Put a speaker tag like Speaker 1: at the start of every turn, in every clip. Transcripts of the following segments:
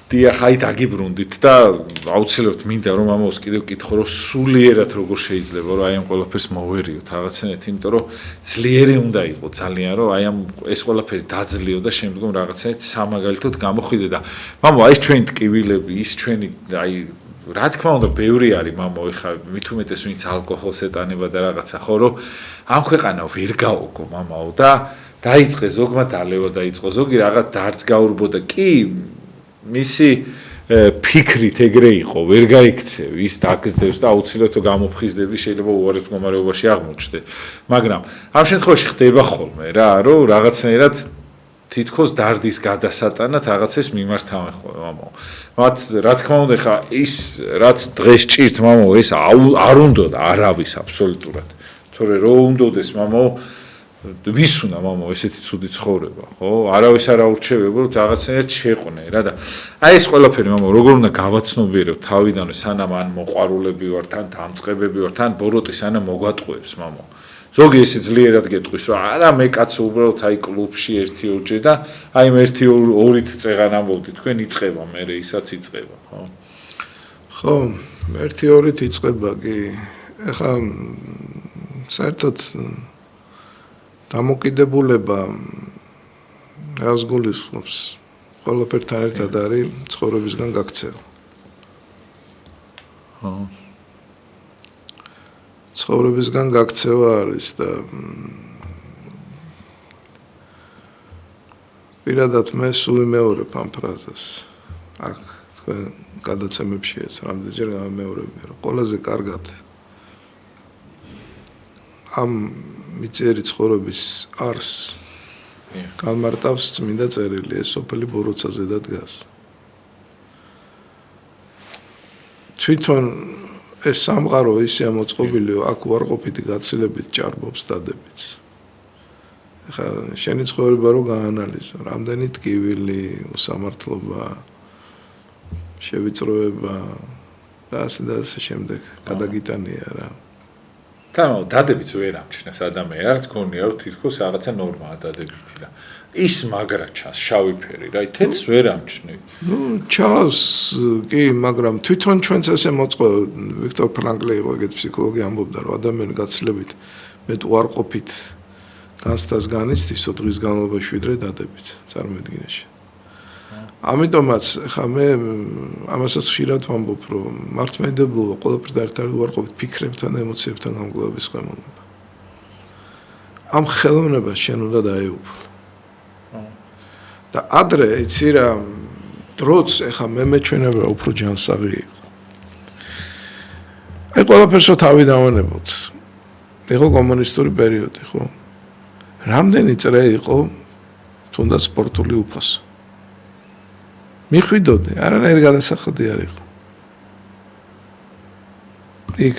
Speaker 1: დიახ, აი დაგიბრუნდით და აუცილებლად მინდა რომ ამას კიდევ ვკითხო რომ სულიერად როგორ შეიძლება რომ აი ამ ყველაფერს მოვერიოთ რაღაცნაირად, იმიტომ რომ ძლიერი უნდა იყოს ძალიან რომ აი ამ ეს ყველაფერი დაძლიო და შემდგომ რაღაცნაირად სამაგალითოდ გამოხვიდე და მამო აი ეს ჩვენი ტკივილები, ის ჩვენი აი რა თქმა უნდა ბევრი არის მამო ეხა მით უმეტეს ვინც ალკოჰოლს ეტანება და რაღაცა ხო რომ ამ ქვეყანა ვერ გაოგო მამაო და დაიწყე ზოგმა დალევა დაიწყო ზოგი რაღაც დარც გაურბოდა კი მისი ფიქრით ეგრე იყო, ვერ გაიქცევ, ის დაგზდევს და აუცილებლად გამოფხიზდები შეიძლება უარეს მდგომარეობაში აღმოჩნდე. მაგრამ ამ შემთხვევაში ხდება ხოლმე რა, რომ რაღაცნაირად თითქოს დარდის გადასატანად რაღაცას მიმართავენ ხოლმე, მამო. მათ რა თქმა უნდა, ხა ის რაც დღეს ჭირთ, მამო, ეს არ უნდა არავის აბსოლუტურად. თორე რო უნდოდეს, მამო, ვის უნდა მამო ესეთი ცუდი ცხოვრება ხო არავის არ აურჩევებო რომ რაღაცნაირად შეყვნე რა და აი ეს ყველაფერი მამო როგორ უნდა გავაცნობიერებ თავიდანვე სანამ ან მოყვარულები ვარ თან დამწყებები ვარ თან ბოროტის ანა მოგვატყუებს მამო ზოგი ესე ძლიერად გეტყვის რომ არა მე კაცო უბრალოდ აი კლუბში 1-2 და აი მე 1-2-ით წეღან ამბობდი თქვენ იწება მე ისაც იწება ხო
Speaker 2: ხო 1-2-ით იწება კი ეხა საერთოდ დამოკიდებულება რას გულისხმობს ყველაფერთან ერთად არის ცხოვრებისგან გაქცევა.
Speaker 1: ხო.
Speaker 2: ცხოვრებისგან გაქცევა არის და პირადად მე სულ იმეორებ ამ ფრაზას. აქ თქვენ გადაცემებში ეს რამდენჯერ გამეორებია რომ ყველაზე კარგად ამ მიწიერი ცხოვრების არს განმარტავს წმინდა წერილი ეს სოფელი ბოროცაზე და დგას. თვითონ ეს სამყარო ისე ამოწყობილია აქ უარყოფითი გაცილებით ჭარბობს დადებით. ეხლა შენი ცხოვრება რო გაანალიზო, რამდენი ტკივილი, უსამართლობა, შევიწროება და ასე შემდეგ გადაგიტანია რა.
Speaker 1: თამო დადებიც ვერ ამჩნევს ადამიანს რაც გონია რომ თითქოს რაღაცა ნორმაა დადებითი და ის მაგრა ჩანს შავი ფერი რა თეთრს ვერ ამჩნევ
Speaker 2: ნუ ჩანს კი მაგრამ თვითონ ჩვენც ესე მოწყო ვიქტორ ფრანკლი იყო ეგეთ ფსიქოლოგი ამბობდა რომ ადამიანი გაცილებით მეტ უარყოფით განცდას განიცდისო დღის განმავლობაში ვიდრე დადებით წარმოედგინეში ამიტომაც ხა მე ამასაც ხშირად ვამბობ რომ მართლმადიდებლობა ყველაფერთან ერთად უარყოფით ფიქრებთან და ემოციებთან გამგლობის ხელოვნება ამ ხელოვნებას შენ უნდა დაეუფლო და ადრე იცი რა დროც ეხა მე მეჩვენება უფრო ჯანსაღი იყო აი ყველაფერს რო თავი დავანებოთ იყო კომუნისტური პერიოდი ხო რამდენი წრე იყო თუნდაც სპორტული უფასო მიხვიდოდი, არანაირი გადასახადი არ იყო. იქ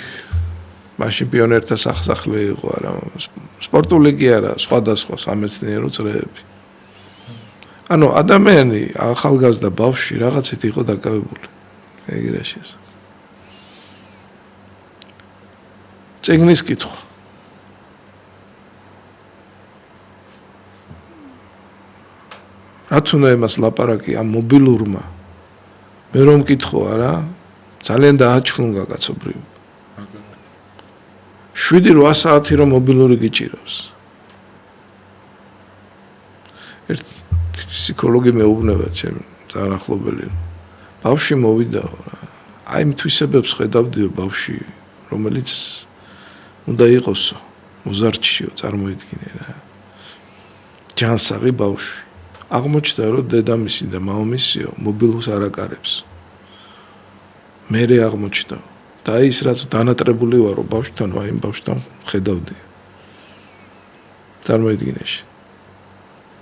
Speaker 2: მაშინ პიონერთა სახსახლე იყო, არა, სპორტული კი არა, სხვადასხვა სამეცნიერო წრეები. ანუ ადამიანი ახალგაზრდა ბავშვი რაღაცით იყო დაკავებული. ეგრეში ეს. წიგნის კითხვა. რაც უნდა იმას ლაპარაკი ამ მობილურმა მე რომ მკითხო არა ძალიან დააჩხლუნგა კაცობრიობა 7-8 საათი რომ მობილური გიჭირავს ერთ ფსიქოლოგი მეუბნება ჩემ დაახლოებელი ბავშვი მოვიდაო რა აი მთვისებებს ხედავდიო ბავშვი რომელიც უნდა იყოსო მოზარჩიო წარმოიდგინე რა ჯანსაღი ბავშვი აღმოჩნდა რომ დედამისი და მამამისიო მობილურს არ აკარებს. მერე აღმოჩნდა და ის რაც დანატრებული ვარო ბავშვთან ვაი იმ ბავშვთან ხედავდი. წარმოიდგინეში.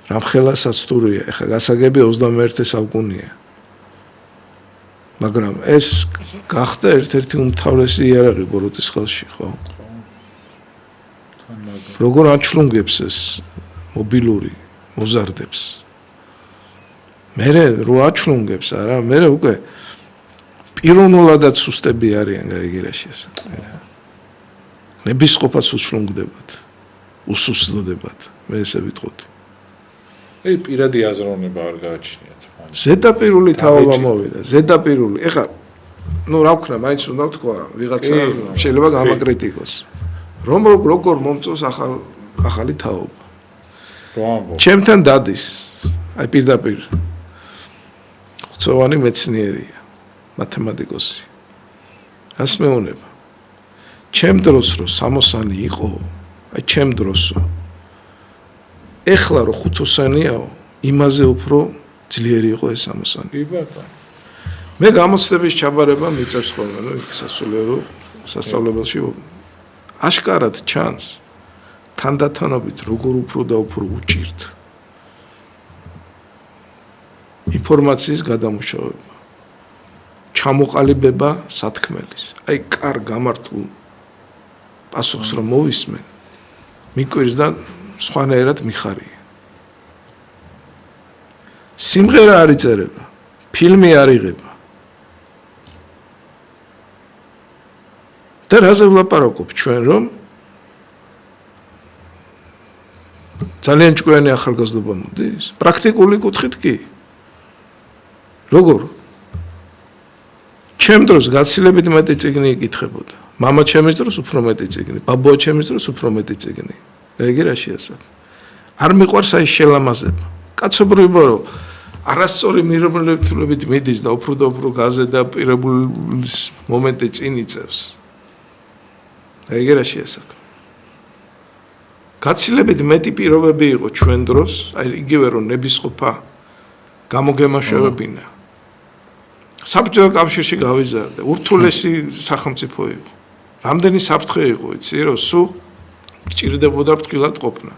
Speaker 2: რამხელა საცტურია, ეხა გასაგები 21 საუკუნეა. მაგრამ ეს გახდა ერთ-ერთი უმთავრესი იარაღი ბოროტის ხელში, ხო? როგორ აჩლუნგებს ეს მობილური მოზარდებს. მერე რო აჩლუნგებს არა მერე უკვე პიროვნულადაც სუსტები არიან გაიგერაში ეს ნებისყოფაც უშლუნგდებათ უსუსტდებათ მე ესე ვიტყოდი
Speaker 1: აი პირადი აზროვნება არ გააჩნიათ
Speaker 2: ზედაპირული თაობა მოვიდა, ზედაპირული. ეხლა რა ვქნა, მაინც უნდა ვთქვა, ვიღაცა შეიძლება გამაკრიტიკოს. რომ როგორ მომწონს ახალი თაობა. ჩემთან დადის, აი პირდაპირ ხუცოვანი მეცნიერია, მათემატიკოსი. რას მეუნება? ჩემ დროს რო 60-ანი იყო, აი ჩემ დროსო. ეხლა რო 5-ოსანიაო, იმაზე უფრო ძლიერი იყო ეს 60-ანი.
Speaker 1: კი ბატონო.
Speaker 2: მე გამოცდების ჩაბარება მიწევს ხოლმე, ნუ იქ სასულიერო სასწავლებელში აშკარად ჩანს თანდათანობით როგორ უფრო და უფრო უჭირთ ინფორმაციის გადამუშავება, ჩამოყალიბება სათქმელის. აი კარ გამართულ პასუხს რომ მოვისმენ, მიკვირს და სხვანაირად მიხარია. სიმღერა არ იწერება, ფილმი არ იღება. და რაზე ვლაპარაკობ ჩვენ რომ ძალიან ჭკვიანი ახალგაზრდობა მოდის? პრაქტიკული კუთხით კი. როგორ? ჩემ დროს გაცილებით მეტი წიგნი იკითხებოდა. მამა ჩემის დროს უფრო მეტი წიგნი, ბაბუა ჩემის დროს უფრო მეტი წიგნი. ეგ რა შეასახა. არ მიყვარს აი შელამაზება. კაცობრიობა რომ არასწორი მირობლებებით მიდის და უფრო გაზედაპირებულის მომენტი წინ იწევს. ეგ რა შეასახა. გაცილებით მეტი პირობები იყო ჩვენ დროს, აი იგივე რომ ნებისყოფა გამოგემაშავებინა. საბჭოთა კავშირში გავიზარდე, ურთულესი სახელმწიფო იყო. რამდენი საფრთხე იყო, იცი რომ სულ გჭირდებოდა ფრთხილად ყოფნა.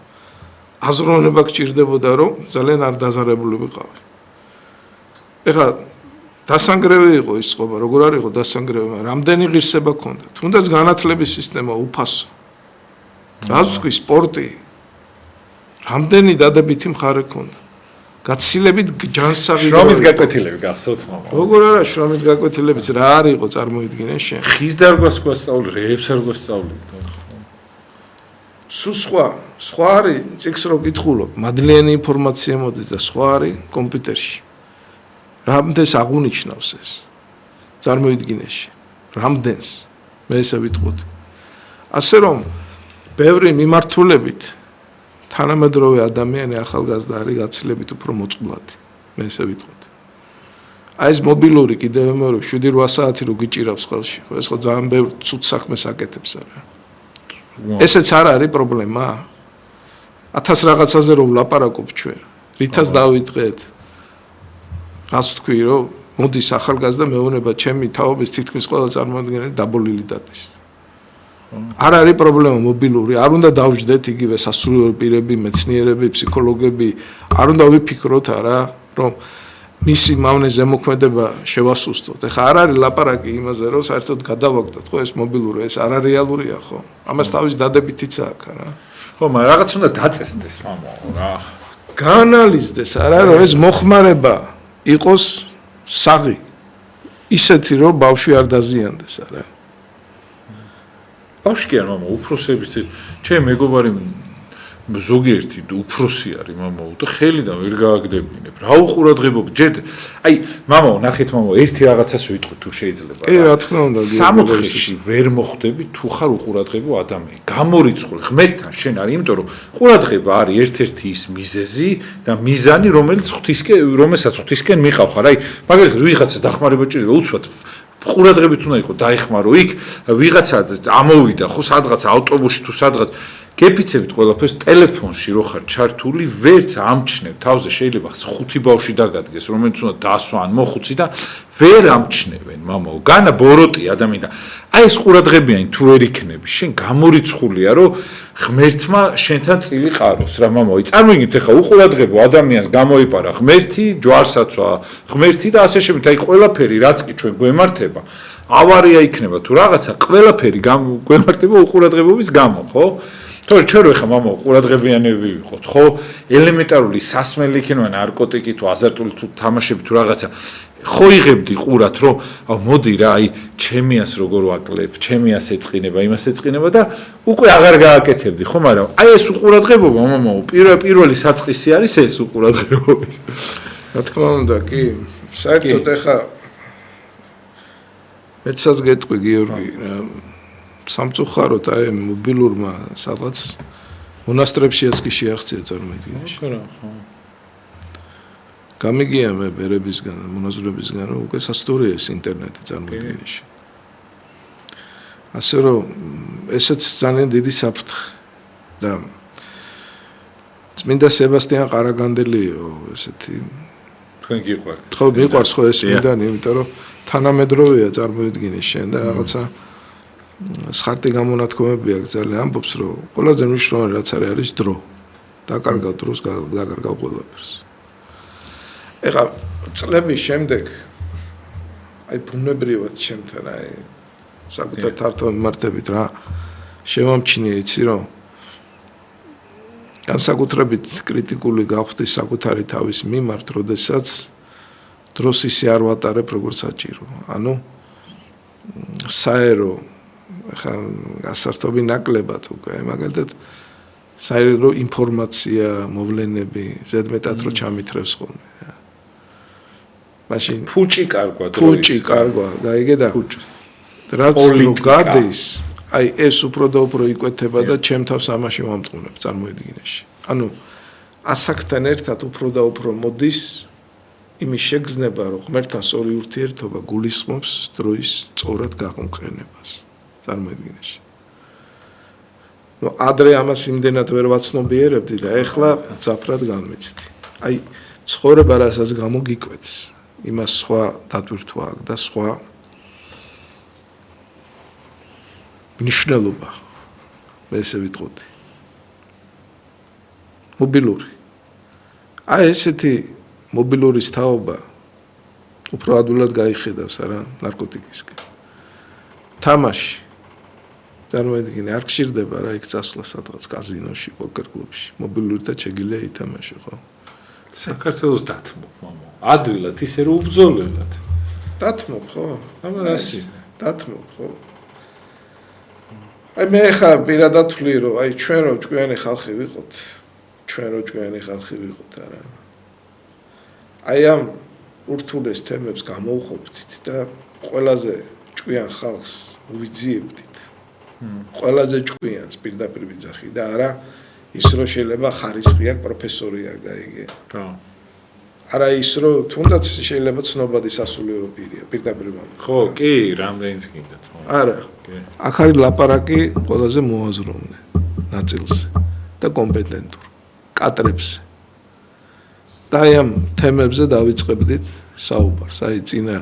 Speaker 2: აზროვნება გჭირდებოდა რომ ძალიან არ დაზარებული ვიყავი. ეხლა დასანგრევი იყო ის წყობა, როგორ არ იყო დასანგრევი, რამდენი ღირსება ქონდა. თუნდაც განათლების სისტემა უფასო. რაც თქვი სპორტი, რამდენი დადებითი მხარე ქონდა. გაცილებით ჯანსაღი
Speaker 1: შრომის გაკვეთილები გახსოვთ მამა.
Speaker 2: როგორ არა შრომის გაკვეთილებიც რა არ იყო წარმოიდგინე შენ.
Speaker 1: ხის დარგვას გვასწავლი, რეებს არ გვასწავლი.
Speaker 2: სულ სხვა არის წიგნს რო გითხულობ, მადლიანი ინფორმაცია მოდის და სხვა არის კომპიუტერში. რამდენს აღუნიშნავს ეს? წარმოიდგინეში. რამდენს? მე ესე ვიტყოდი. ასე რომ ბევრი მიმართულებით თანამედროვე ადამიანი ახალგაზრდა არის გაცილებით უფრო მოწყვლადი. მე ესე ვიტყოდი. აი ეს მობილური კიდევ მეორე 7-8 საათი რო გიჭირავს ხელში, ეს ხო ძალიან ბევრ ცუდ საქმეს აკეთებს არა. ესეც არ არის პრობლემა. 1000 რაღაცაზე რომ ვლაპარაკობ ჩვენ, რითაც დავიწყეთ. რაც თქვი რომ მოდის ახალგაზრდა მეუნება ჩემი თაობის თითქმის ყველა წარმოადგენელი დაბოლილი დადის. არ არის პრობლემა მობილური, არ უნდა დავждდეთ იგივე სასულიერო პირები, მეცნიერები, ფსიქოლოგები, არ უნდა ვიფიქროთ არა, რომ მისი მავნე ზემოქმედება შევასუსტოთ. ეხლა არ არის ლაპარაკი იმაზე, რომ საერთოდ გადავაგდოთ, ხო ეს მობილური, ეს არარეალურია, ხო? ამას თავის დადებითიც აქვს, რა.
Speaker 1: ხო, მაგრამ რაღაც უნდა დაწესდეს, მამა, რა.
Speaker 2: გაანალიზდეს, არა, რომ ეს მოხმარება იყოს საღი. ისეთი, რომ ბავშვი არ დაზიანდეს, არა.
Speaker 1: ბავშვი კი არ მამა, უფროსების ჩემ მეგობარი ზოგიერთი უფროსი არის მამაო და ხელიდან ვერ გააგდებინებ. რა უყურადღებობ ჯერ აი მამაო ნახეთ მამაო ერთი რაღაცას ვიტყვი თუ შეიძლება.
Speaker 2: კი რა თქმა უნდა.
Speaker 1: 60-ში ვერ მოხვდები თუ ხარ უყურადღებო ადამიანი. გამორიცხული ღმერთთან შენ არის, იმიტომ რომ ყურადღება არის ერთ-ერთი ის მიზეზი და მიზანი რომელსაც ღვთისკენ მიყავ ხარ. აი მაგალითად ვიღაცა დახმარება ჭირდება უცბად ყურადღებით უნდა იყო დაიხმარო იქ ვიღაცა ამოვიდა ხო სადღაც ავტობუსში თუ სადღაც გეფიცებით ყველაფერს ტელეფონში რო ხარ ჩართული ვერც ამჩნევ თავზე შეიძლება 5 ბავშვი დაგადგეს რომელიც უნდა დაასვა ან მოხუცი და ვერ ამჩნევენ მამაო განა ბოროტი ადამიანი და აი ეს ყურადღებიანი თუ ვერ იქნები შენ გამორიცხულია რომ ღმერთმა შენთან წილი ყაროს რა მამაო წარმოიდგინეთ ეხა უყურადღებო ადამიანს გამოიპარა ღმერთი ჯვარსაცვა ღმერთი და ასე შემდეგ აი ყველაფერი რაც კი ჩვენ გვემართება ავარია იქნება თუ რაღაცა ყველაფერი გვემართება უყურადღებობის გამო ხო თორე ჩვენ რო ხა მამა ყურადღებიანები ვიყოთ ხო ელემენტარული სასმელი იქნება ნარკოტიკი თუ აზარტული თუ თამაშები თუ რაღაცა ხო იღებდი ყურად რომ მოდი რა აი ჩემიას როგორ ვაკლებ ჩემიას ეწყინება იმას ეწყინება და უკვე აღარ გააკეთებდი ხო მაგრამ აი ეს უყურადღებობა მამა პირველი საწყისი არის ეს უყურადღებობის
Speaker 2: რა თქმა უნდა, კი, საერთოდ ეხა მეცაც გეტყვი გიორგი, სამწუხაროდ აი მობილურმა სადღაც მონასტრებშიაც კი შეაღწია წარმოიდგინე.
Speaker 1: ხო.
Speaker 2: გამიგია მე ბერებისგან, მონაზვნებისგან, რომ უკვე სასტურია ეს ინტერნეტი წარმოიდგინეში. ასე რომ ესეც ძალიან დიდი საფრთხე და წმინდა სებასტიან ყარაგანდელიო ესეთი
Speaker 1: თქვენ გიყვართ.
Speaker 2: ხო, მიყვარს ხო ეს მიდანი, იმიტომ რომ თანამედროვეა წარმოიდგინე შენ და რაღაცა სხარტი გამონათქვამები აქვს ძალიან ამბობს რომ ყველაზე მნიშვნელოვანი რაც არის დრო. დაკარგავ დროს, დაკარგავ ყველაფერს. ეხლა წლების შემდეგ აი ბუნებრივად ჩემთან აი საკუთარ თართო მიმართებით რა შევამჩნიე იცი რომ განსაკუთრებით კრიტიკული გავხდი საკუთარი თავის მიმართ, როდესაც დროს ისე არ ვატარებ როგორც საჭირო. ანუ საერო ხა გასართობი ნაკლებად უკვე მაგალითად საერო ინფორმაცია, მოვლენები ზედმეტად რო ჩამითრევს ხოლმე. მაშინ
Speaker 1: ფუჭი კარგვა
Speaker 2: გაიგე და რაც რო გადის აი ეს უფრო და უფრო იკვეთება და ჩემ თავს ამაში ვამტყუნებ წარმოიდგინეში. ანუ ასაკთან ერთად უფრო და უფრო მოდის იმის შეგრძნება, რომ ღმერთთან სწორი ურთიერთობა გულისხმობს დროის სწორად გაყმყრენებას წარმოიდგინეში. ნუ ადრე ამას იმდენად ვერ ვაცნობიერებდი და ეხლა ძაფრად განმეცდი. აი ცხოვრება რასაც გამოგიკვეთს, იმას სხვა დატვირთვა აქვს და სხვა ნიშნულობა მე ესე ვიტყოდი. მობილური. აი ესეთი მობილურის თაობა უფრო ადვილად გაიხედავს არა ნარკოტიკისკენ. თამაში წარმოიდგინე არ გშირდება რა იქ წასვლა სადღაც კაზინოში, პოკერ კლუბში. მობილური და შეგიძლია ითამაშო ხო?
Speaker 1: საქართველოს დათმობ მამა. ადვილად ისე რომ უბრძოლებლად.
Speaker 2: დათმობ ხო?
Speaker 1: ამას
Speaker 2: დათმობ ხო? აი მე ხა პირადად ვთვლი რომ აი ჩვენ რო ჭკვიანი ხალხი ვიყოთ არა აი ამ ურთულეს თემებს გამოვხობდით და ყველაზე ჭკვიან ხალხს ვიძიებდით ყველაზე ჭკვიანს პირდაპირ ვიძახი და არა ის რო შეიძლება ხარისხი აქვს პროფესორია გაიგე არა ის რო თუნდაც შეიძლება ცნობადი სასულიერო პირია პირდაპირ მომხდარა
Speaker 1: ხო კი რამდენიც გინდა
Speaker 2: არა აქ არის ლაპარაკი ყველაზე მოაზროვნე ნაწილზე და კომპეტენტურ კატრებზე და აი ამ თემებზე დავიწყებდით საუბარს აი წინა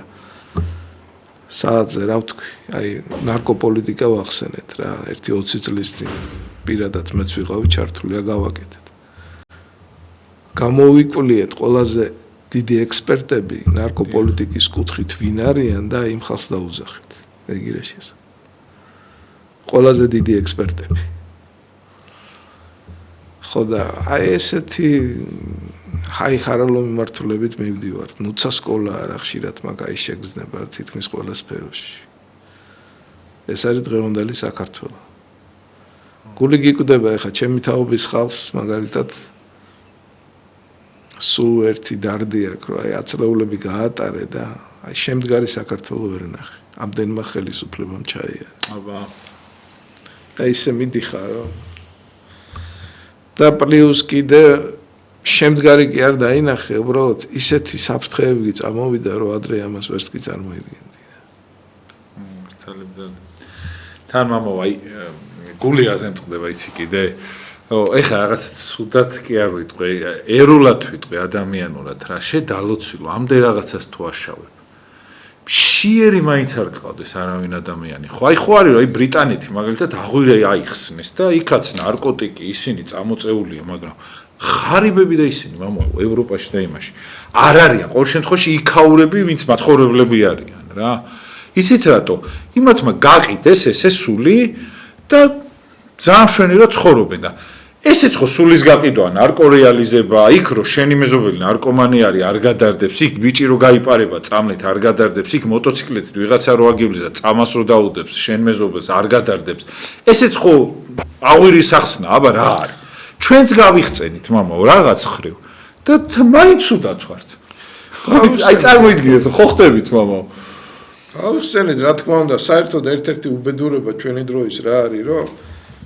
Speaker 2: საათზე რა ვთქვი აი ნარკოპოლიტიკა ვახსენეთ რა 1-20 წლის წინ პირადად მეც ვიყავი ჩართული გავაკეთეთ გამოვიკვლიეთ ყველაზე დიდი ექსპერტები ნარკოპოლიტიკის კუთხით ვინ არიან და იმ ხალხს დაუძახეთ ეგირეშეს ყველაზე დიდი ექსპერტები ხო და აი ესეთი აი ხარალო მიმართულებით მივდივართ ნუცა სკოლა არა ხშირად მაგ აი შეგრძნება თითქმის ყველა სფეროში ეს არის დღევანდელი საქართველო გული გიკვდება ეხა ჩემი თაობის ხალხს მაგალითად სულ ერთი დარდი აქვს რომ აი აწლეულები გაატარე და აი შემდგარი საქართველო ვერ ნახე ამდენმა ხელისუფლებამ ჩაიარა
Speaker 1: აბა
Speaker 2: და ისე მიდიხარ რომ და პლუს კიდე შემდგარი კი არ დაინახე უბრალოდ ისეთი საფრთხეები წამოვიდა რომ ადრე ამას ვერც კი წარმოიდგენდი
Speaker 1: თან მამაო აი გული რაზე მწყდება იცი კიდე ეხლა რაღაც სუდად კი არ ვიტყვი ერულად ვიტყვი ადამიანურად რა შედალოცილო ამდე რაღაცას თუ აშავებ შიერი მაინც არ გყავდეს არავინ ადამიანი ხო აი ხო არის რომ აი ბრიტანეთი მაგალითად აღვირე აიხსნეს და იქაც ნარკოტიკი ისინი წამოწეულია მაგრამ ხარიბები და ისინი მამაო ევროპაში და იმაში არ არიან ყოველ შემთხვევაში იქაურები ვინც მაცხოვრებლები არიან რა ისიც რატო იმათმა გაყიდეს ესე სული და ძალიან შვენივრად ცხოვრობენ და ესეც ხო სულის გაყიდვა ნარკორეალიზება იქ რო შენი მეზობელი ნარკომანი არის არ გადარდებს იქ ბიჭი რო გაიპარება წამლით არ გადარდებს იქ მოტოციკლეთით ვიღაცა რო აგიბლის და წამას რო დაუდებს შენ მეზობელს არ გადარდებს ესეც ხო აღვირის ახსნა აბა რა არის ჩვენც გავიხწენით მამაო რაღაც ხრივ და მაინც უდათ ვართ აი წარმოიდგინეთ, ხო ხდებით, მამაო.
Speaker 2: გავიხსენეთ, რა თქმა უნდა, საერთოდ ერთ-ერთი უბედურება ჩვენი დროის რა არის, რომ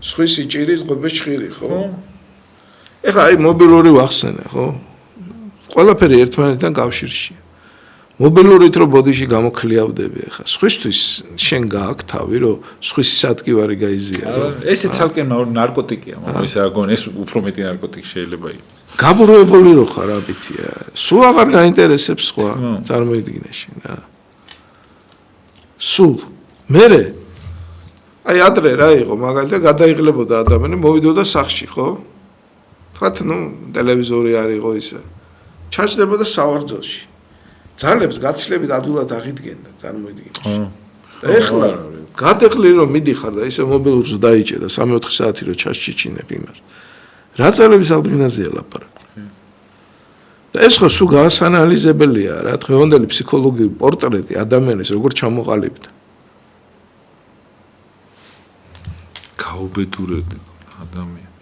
Speaker 2: სხვისი ჭირის ღობეს ჭხირი, ხო? ეხლა აი მობილური ვახსენე, ხო? ყველაფერი ერთმანეთთან კავშირშია. მობილურით რო ბოდიში გამოქლიავდები ახლა სხვისთვის შენ გააქვს თავი რომ სხვისი სადგივარი გაიზიარო
Speaker 1: ესე ცალკე ნარკოტიკია მაგრამ ეს აგონ ეს უფრო მეტი ნარკოტიკი შეიძლება იყოს
Speaker 2: გაბრუებული რო ხარ აბითია სულ აღარ გაინტერესებს სხვა წარმოიდგინე შენ რა სულ მერე აი ადრე რა იყო მაგალითად გადაიღლებოდა ადამიანი მოვიდოდა სახლში ხო თქვათ ნუ ტელევიზორი არ იყო ისე ჩაჭდებოდა სავარძელში ძალებს გაცილებით ადვილად აღიდგენდა წარმოიდგინე. და ეხლა გადაყლი რომ მიდიხარ და ისე მობილურს დაიჭერა 3-4 საათი რომ ჩაშიჩინებ იმას. რა ძალების აღდგენაზეა ლაპარაკი. და ეს ხო სულ გაასანალიზებელია რა დღევანდელი ფსიქოლოგიური პორტრეტი ადამიანის როგორ ჩამოყალიბდა.
Speaker 1: გაუბედურებდი ადამიანი.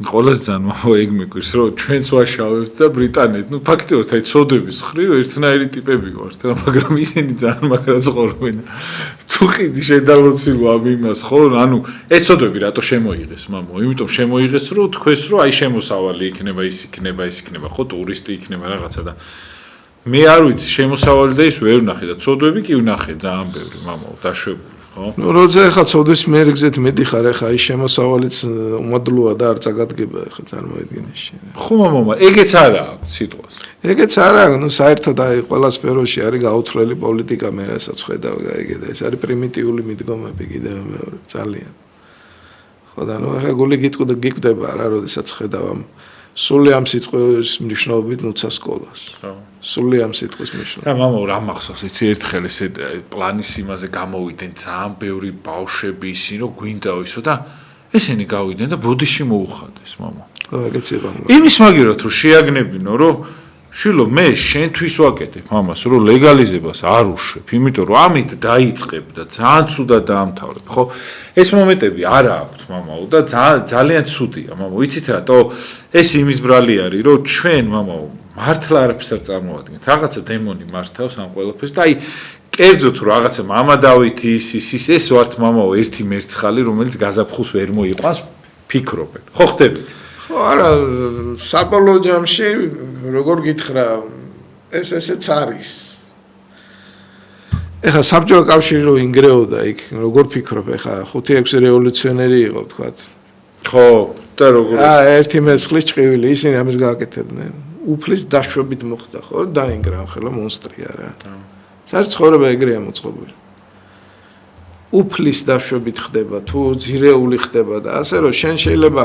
Speaker 1: ყველას ძალიან ეგ მიგვირს რომ ჩვენც ვაშავებთ და ბრიტანეთ ნუ ფაქტიურად აი ცოდების ხრივ ერთნაირი ტიპები ვართ რა მაგრამ ისინი ძალიან მაგრა ცხოვრობენ თუ ყიდი შედავოცილო ამ იმას ხო ანუ ეს ცოდები რატო შემოიღეს მამო იმიტომ შემოიღეს რომ თქვეს რომ აი შემოსავალი იქნება ის იქნება ხო ტურისტი იქნება რაღაცა და მე არ ვიცი შემოსავალი და ის ვერ ვნახე და ცოდები კი ვნახე ძალიან ბევრი მამო დაშვებული
Speaker 2: ну როცა ახლა ცოდის მერგზეთ მიდიხარ ახლა ის შემოსავალიც უმადლოა და არ წაგადგება ახლა წარმოიდგინე შენ
Speaker 1: ხო მამა ეგეც არა აქვს სიტყვას
Speaker 2: ეგეც არა ну საერთოდ აი ყველა სფეროში არის გაუთვლელი პოლიტიკა მე რასაც ხედავ გაიგე და ეს არის პრიმიტიული მიდგომები კიდევ მეორე ძალიან ხო და ну ახლა გული გიკვდება რა როდესაც ხედავ ამ სული ამ სიტყვის მნიშვნელობით ნუცა სკოლას სული ამ სიტყვის მნიშვნელობით
Speaker 1: და მამა რა მახსოვს იცი ერთხელ ესე პლანის იმაზე გამოვიდნენ ძალიან ბევრი ბავშვები ისინი რომ გვინდა ისო და ესენი გავიდნენ და ბოდიში მოუხადეს მამა
Speaker 2: ხო ეგეც იყო
Speaker 1: იმის მაგერად რომ შეაგნებინო რომ შვილო მე შენთვის ვაკეთებ მამას რომ ლეგალიზებას არ უშვებ იმიტომ რომ ამით დაიწყებ და ძალიან ცუდად დაამთავრებ ხო ეს მომენტები არა აქვს მამაო და ძალიან ცუდია მამაო იცით რატო ეს იმის ბრალი არის რომ ჩვენ მამაო მართლა არაფერს არ წარმოადგენთ რაღაცა დემონი მართავს ამ ყველაფერს და აი კერძოდ რომ რაღაცა მამა დავითი ის ეს ვართ მამაო ერთი მერცხალი რომელიც გაზაფხულს ვერ მოიყვანს ფიქრობენ ხო ხდებით
Speaker 2: ხო არა საბოლოო ჯამში როგორ გითხრა ეს ესეც არის ეხა საბჭოთა კავშირი რო ინგრეოდა იქ როგორ ფიქრობ ეხა 5-6 რევოლუციონერი იყო თქვათ
Speaker 1: ხო და როგორ
Speaker 2: ერთი მერცხლის ჭყივილი ისინი ამის გააკეთებდნენ უფლის დაშვებით მოხდა ხო დაინგრა ხელა მონსტრია რა საერთოდ ცხოვრება ეგრეა მოწყობილი უფლის დაშვებით ხდება თუ ძირეული ხდება და ასე რომ შენ შეიძლება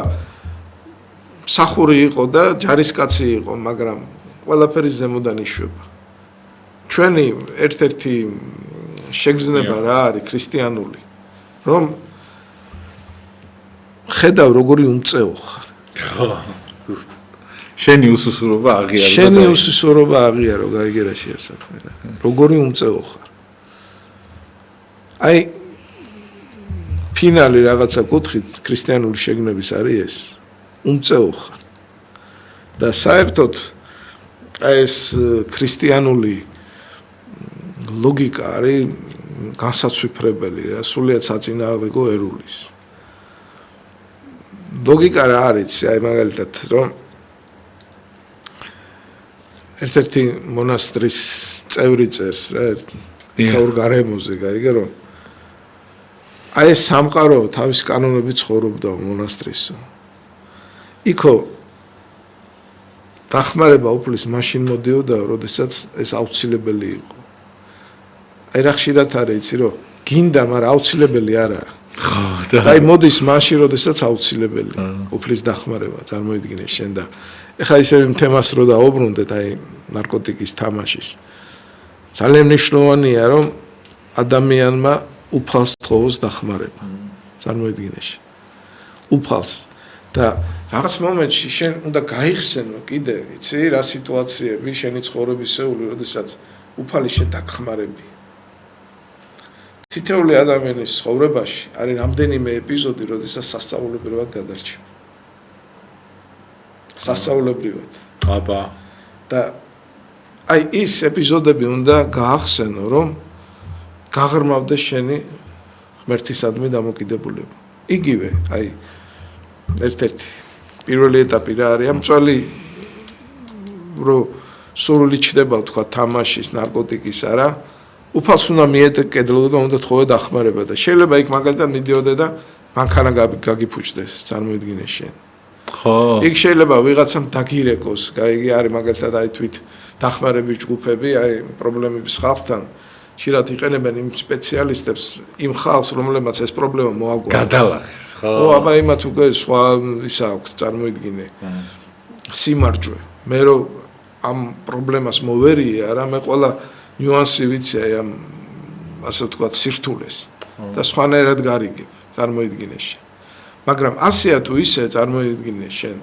Speaker 2: სახური იყო და ჯარისკაცი იყო, მაგრამ ყველაფერი ზემოდან იშვება. ჩვენი ერთ-ერთი შეგრძნება რა არის ქრისტიანული, რომ ხედავ როგორი უმწეო ხარ.
Speaker 1: შენი უსუსურობა აღიარო.
Speaker 2: შენი უსუსურობა აღიარო, გაიგერა შეასახმე რა. როგორი უმწეო ხარ. აი ფინალი რაღაცა კუთხით ქრისტიანული შეგნების არის ეს. უმწეო ხარ და საერთოდ ეს ქრისტიანული ლოგიკა არის განსაცვიფრებელი რა სულიად საწინააღმდეგო ერულის ლოგიკა რა არის აი მაგალითად რომ ერთ-ერთი მონასტრის წევრი წერს რა იქაურ გარემოზე გაიგე რომ აი ეს სამყარო თავის კანონებით ცხოვრობდა მონასტრისო იქო დახმარება უფლის მაშინ მოდიოდა, როდესაც ეს აუცილებელი იყო. აი რა ხშირად არის იცი რომ გინდა, მაგრამ აუცილებელი არაა.
Speaker 1: ხო და
Speaker 2: აი მოდის მაშინ, როდესაც აუცილებელი უფლის დახმარება, წარმოიდგინე შენ და ეხლა ისე თემას რო დაუბრუნდეთ აი ნარკოტიკის თამაშის. ძალიან მნიშვნელოვანია რომ ადამიანმა უფალს თხოვოს დახმარება. წარმოიდგინე შენ. უფალს და რაღაც მომენტში შენ უნდა გაიხსენო კიდე, იცი, რა სიტუაციები შენი ცხოვრებისეული, როდესაც უფალი შენ დაგხმარებია. თითოეული ადამიანის ცხოვრებაში არის რამდენიმე ეპიზოდი, როდესაც სასწაულებრივად გადარჩება. სასწაულებრივად.
Speaker 1: აბა
Speaker 2: და აი ის ეპიზოდები უნდა გაახსენო, რომ გაღრმავდეს შენი ღმერთისადმი დამოკიდებულება. იგივე, აი ერთ-ერთი პირველი ეტაპი რა არის? მწველი რომ სრული ჩდება თქვა თამაშის, ნარკოტიკის არა, უფალს უნდა მიეკედლო და უნდა თხოვე დახმარება და შეიძლება იქ მაგალითად მიდიოდე და მანქანა გაგიფუჭდეს, წარმოიდგინე შენ.
Speaker 1: ხო.
Speaker 2: იქ შეიძლება ვიღაცამ დაგირეკოს, იგი არის მაგალითად აი თვით დახმარების ჯგუფები, აი პრობლემების ხალხთან ხშირად იყენებენ იმ სპეციალისტებს, იმ ხალხს, რომლებმაც ეს პრობლემა მოაგვარეს.
Speaker 1: გადალახეს, ხო.
Speaker 2: ო, აბა იმათ უკვე სხვა ისა აქვს, წარმოიდგინე. სიმარჯვე. მე რომ ამ პრობლემას მოვერიე, არა, მე ყველა ნიუანსი ვიცი აი ამ ასე ვთქვათ სირთულეს და სხვანაირად გარიგებ, წარმოიდგინე შენ. მაგრამ ასეა თუ ისე წარმოიდგინე შენ,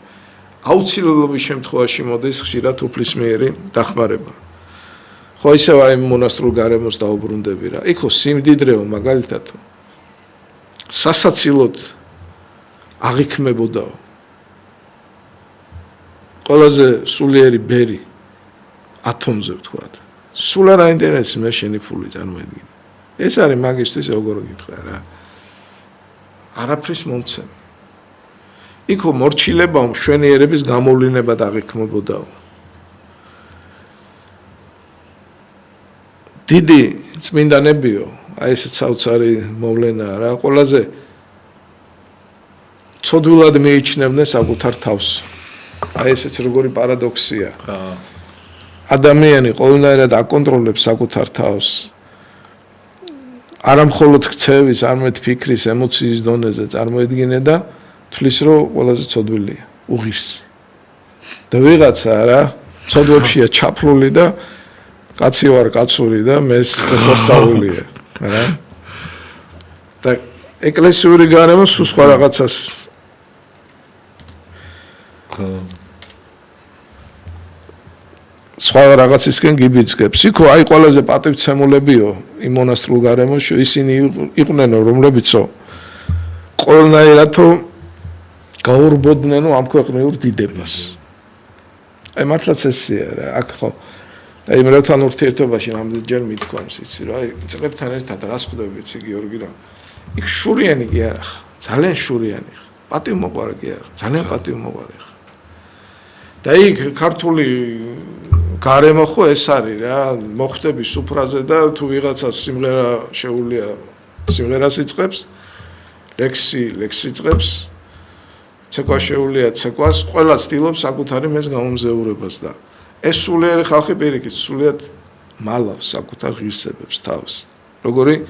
Speaker 2: აუცილებლობის შემთხვევაში მოდის ხშირად უფლისმიერი დახმარება. ხო ისევ აი მონასტრულ გარემოს დაუბრუნდები რა. იქო სიმდიდრეო მაგალითად სასაცილოდ აღიქმებოდაო. ყველაზე სულიერი ბერი ათონზე ვთქვათ. სულ არ აინტერესებს მე შენი ფული წარმოიდგინე. ეს არის მაგისტრის როგორ გითხრა რა. არაფრის მომცემ. იქო მორჩილება მშვენიერების გამოვლინება დაღიქმებოდაო. დიდი წმინდანებიო, აი ესეც საოცარი მოვლენაა რა, ყველაზე ცოდვილად მიიჩნევდნენ საკუთარ თავს. აი ესეც როგორი პარადოქსია. ადამიანი ყოველნაირად აკონტროლებს საკუთარ თავს. არა მხოლოდ ქცევის, არამედ ფიქრის, ემოციის დონეზე წარმოედგინე და თვლის რომ ყველაზე ცოდვილია, უღირსი. და ვიღაცა რა, ცოდვებშია ჩაფლული და კაცი ვარ კაცური და მეს დასასწაულია, რა. და ეკლესიური გარემო სულ სხვა რაღაცას სხვა რაღაცისკენ გიბიძგებს. იქო აი ყველაზე პატივცემულებიო იმ მონასტრულ გარემოში ისინი იყვნენ, რომლებიცო ყველნაირადო გაურბოდნენ ამ ქვეყნიურ დიდებას. აი მართლაც ესეა რა, აქ ხო აი მერთან ურთიერთობაში რამდენჯერ მithქვამს, იცი რა, აი წლებთან ერთად რას ხვდები, იცი გიორგი რა. იქ შურიანი კი არა ხა, ძალიან შურიანი ხა. პატივმოყვარე კი არა, ძალიან პატივმოყვარე ხა. და იქ ქართული გარემო ხო ეს არის რა, მოხვდები სუფრაზე და თუ ვიღაცას სიმღერა შეუულია, სიმღერას იწყებს, ლექსი იწყებს, ცეკვა შეუულია ცეკვას, ყველა ცდილობს საკუთარი მეს გამომზეურებას და ეს სულიერი ხალხი პირიქით სულიად მალავს საკუთარ ღირსებებს თავს. როგორი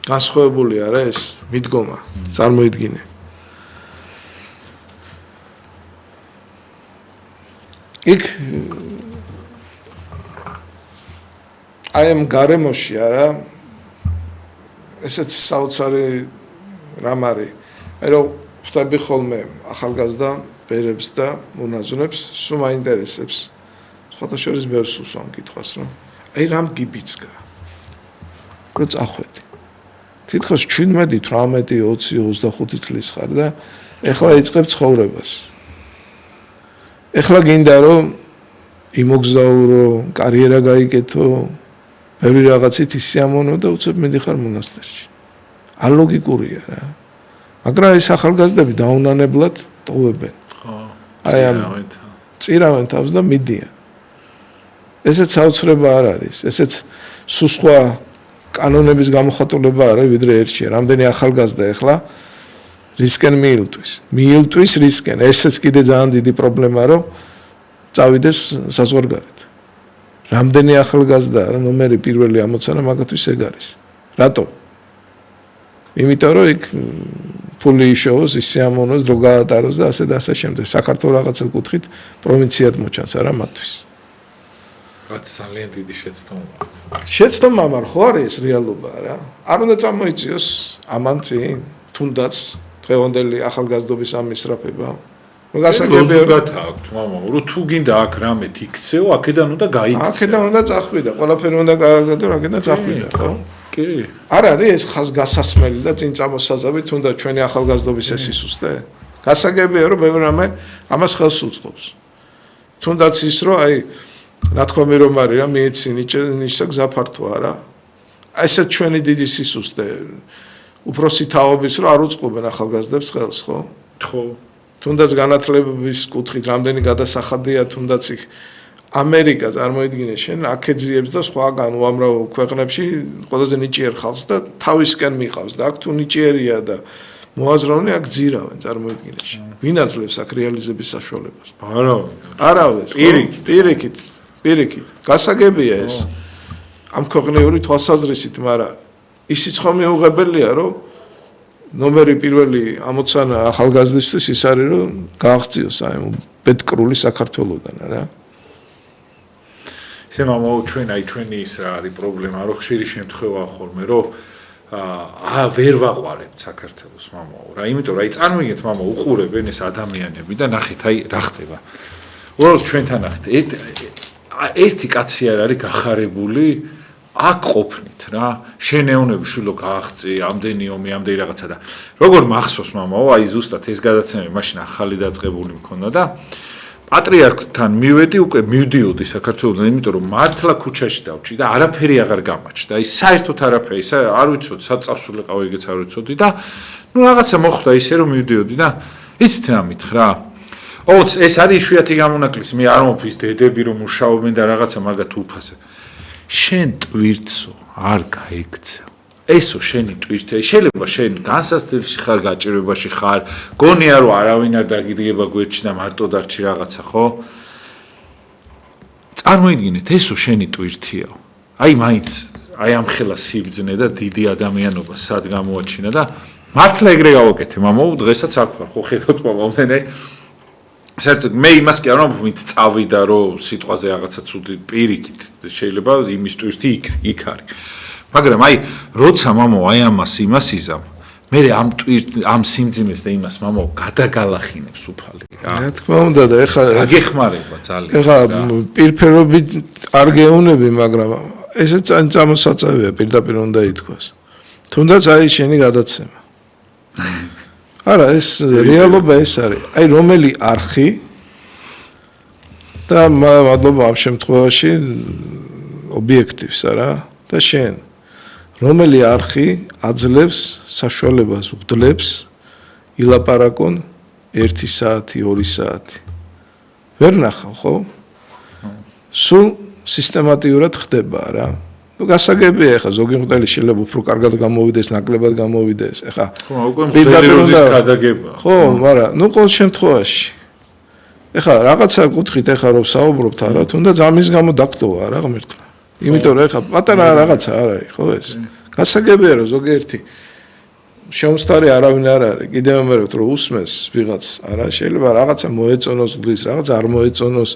Speaker 2: განსხვავებულია რა ეს მიდგომა, წარმოიდგინე. იქ აი ამ გარემოში არა ესეც საოცარი რამ არის. აი რომ ხვდები ხოლმე ახალგაზრდა ბერებს და მონაზვნებს, სულ მაინტერესებს. სხვათა შორის ბევრს უსვამ კითხვას, რომ აი რამ გიბიძგა. რო წახვედი. თითქოს 17, 18, 20, 25 წლის ხარ და ეხლა იწყებ ცხოვრებას. ეხლა გინდა რომ იმოგზაურო, კარიერა გაიკეთო, ბევრი რაღაცით ისიამოვნო და უცებ მიდიხარ მონასტერში. ალოგიკურია რა. მაგრამ ეს ახალგაზრდები დაუნანებლად ტოვებენ.
Speaker 1: ხო.
Speaker 2: აი ამ წირავენ თავს და მიდიან. ესეც საოცრება არ არის. ესეც სულ სხვა კანონების გამოხატულება არის, ვიდრე ერთშია. რამდენი ახალგაზრდა ეხლა რისკენ მიილტვის რისკენ. ესეც კიდე ძალიან დიდი პრობლემა, რომ წავიდეს საზღვარგარეთ. რამდენი ახალგაზრდა ნომერი პირველი ამოცანა მაგათთვის ეგ არის. რატო? იმიტომ რომ იქ ფული იშოვოს, ისიამოვნოს, დრო გაატაროს და ასე და ასე შემდეგ. საქართველოს რაღაცა კუთხით პროვინციად მოჩანს არა მათთვის.
Speaker 1: რაც ძალიან დიდი შეცდომაა.
Speaker 2: შეცდომა მაგრამ ხო არის ეს რეალობა რა. არ უნდა წამოიწიოს ამან წინ, თუნდაც დღევანდელი ახალგაზრდობის ამ ისრაფება. გასაგებია
Speaker 1: გათავთ, მამა, რომ თუ გინდა აქ რამე იქცეო, აქედან უნდა გაიქცე.
Speaker 2: აქედან უნდა წახვიდა, ყველაფერი უნდა გააკეთო, აქედან წახვიდა, ხო?
Speaker 1: კი.
Speaker 2: არ არის ეს ხაზ გასასმელი და წინ წამოსაზავი თუნდაც ჩვენი ახალგაზრდობის ეს ისუსტე. გასაგებია რომ ბევრი რამე ამას ხელს უწყობს. თუნდაც ის რომ აი ნათქვამი რომ არის რა მიეცი ნიშა გზაფართო არა აი ესეთ ჩვენი დიდი სისუსტე უფროსი თაობის რომ არ უწყობენ ახალგაზრდებს ხელს ხო
Speaker 1: ხო
Speaker 2: თუნდაც განათლების კუთხით რამდენი გადასახადია თუნდაც იქ ამერიკა წარმოიდგინე შენ აქეძიებს და სხვაგან უამრავ ქვეყნებში ყველაზე ნიჭიერ ხალხს და თავისკენ მიყავს და აქ თუ ნიჭიერია და მოაზროვნე აქ ძირავენ წარმოიდგინე შენ ვინ აძლევს აქ რეალიზების საშუალებას არავინ პირიქით გასაგებია ეს ამ ქვეყნიური თვალსაზრისით მაგრამ ისიც ხომ მიუღებელია რომ ნომერი პირველი ამოცანა ახალგაზრდისთვის ის არის რომ გააღწიოს აი პეტრული საქართველოსდან რა
Speaker 1: ისე მამაო ჩვენი ის რა არის პრობლემა რომ ხშირი შემთხვევა ხოლმე რომ ვერ ვაყვარებთ საქართველოს მამაო რა იმიტომ რომ აი წარმოგიდგენთ მამაო უყურებენ ეს ადამიანები და ნახეთ აი რა ხდება უბრალოდ ჩვენთან ნახეთ ერთი კაცი არ არის გახარებული აქ ყოფნით რა შენეუნები შულო გააღწი ამდენი ომი ამდენი რაღაცა და როგორ მახსოვს მამაო აი ზუსტად ეს გადაცემა მაშინ ახალი დაწყებული მქონდა და პატრიარქთან მივედი უკვე მივდიოდი საქართველოსთან იმიტომ რომ მართლა ქუჩაში დავჭი და არაფერი აღარ გამაჩნდა აი საერთოდ არაფერი ისა არ ვიცოდი საწავსულიყავ ეგეც არ ვიცოდი და ნუ რაღაცა მოხდა ისე რომ მივდიოდი და იცით რა მითხრა ოც ეს არის იშვიათი გამონაკლისი მე არ მომფის დედები რომ მუშაობენ და რაღაცა მაგათ უფასე შენ ტვირთსო არ გაიქცევ ესო შენი ტვირთია შეიძლება შენ განსასწრებში ხარ გაჭირვებაში ხარ გონია რომ არავინ არ დაგიდგება გვერდში და მარტო დარჩი რაღაცა ხო წარმოიდგინეთ ესო შენი ტვირთია აი მაინც აი ამ ხელა სიბძნე და დიდი ადამიანობა სად გამოაჩინა და მართლა ეგრე გავაკეთე მამაო დღესაც აქ ვარ ხო ხედავთ მამაოდენე საერთოდ მე იმას კი არ ვამბობ წავიდა რომ სიტყვაზე რაღაცა ცუდი პირიქით შეიძლება იმის ტვირთი იქ არის მაგრამ აი როცა მამაო აი იმას იზამ მე ამ სიმძიმეს და იმას მამაო გადაგალახინებს უფალი
Speaker 2: რა თქმა უნდა და ეხლა
Speaker 1: აგეხმარება ძალიან
Speaker 2: ეხლა პირფერობით არ გეუნები მაგრამ ესე წამოსაწევია პირდაპირ უნდა ითქვას თუნდაც აი შენი გადაცემა არა ეს რეალობა ეს არის აი რომელი არხი და მადლობა ამ შემთხვევაში ობიექტივს არა და შენ რომელი არხი აძლევს საშუალებას უდლებს ილაპარაკონ 1 საათი 2 საათი ვერ ნახავ ხო სულ სისტემატიურად ხდება რა ну გასაგებია ეხა ზოგი მღვდელი შეიძლება უფრო კარგად გამოვიდეს, ნაკლებად გამოვიდეს, ეხა
Speaker 1: ხო, უკვე მღვდელობის გადაგება.
Speaker 2: ხო, მაგრამ ну ყოველ შემთხვევაში ეხა რაღაცა კუთხით ეხა რომ საუბრობთ არა, თუნდაც ამის გამო დაგტოვა რა ღმერთმა. იმიტომ რომ ეხა პატარა რაღაცა არ არის, ხო ეს? გასაგებია რომ ზოგიერთი შემოსტარი არავინ არ არის, კიდევ ამეროთ რომ უსმენს ვიღაც არა, შეიძლება რაღაცა მოეწონოს გლის, რაღაც არ მოეწონოს,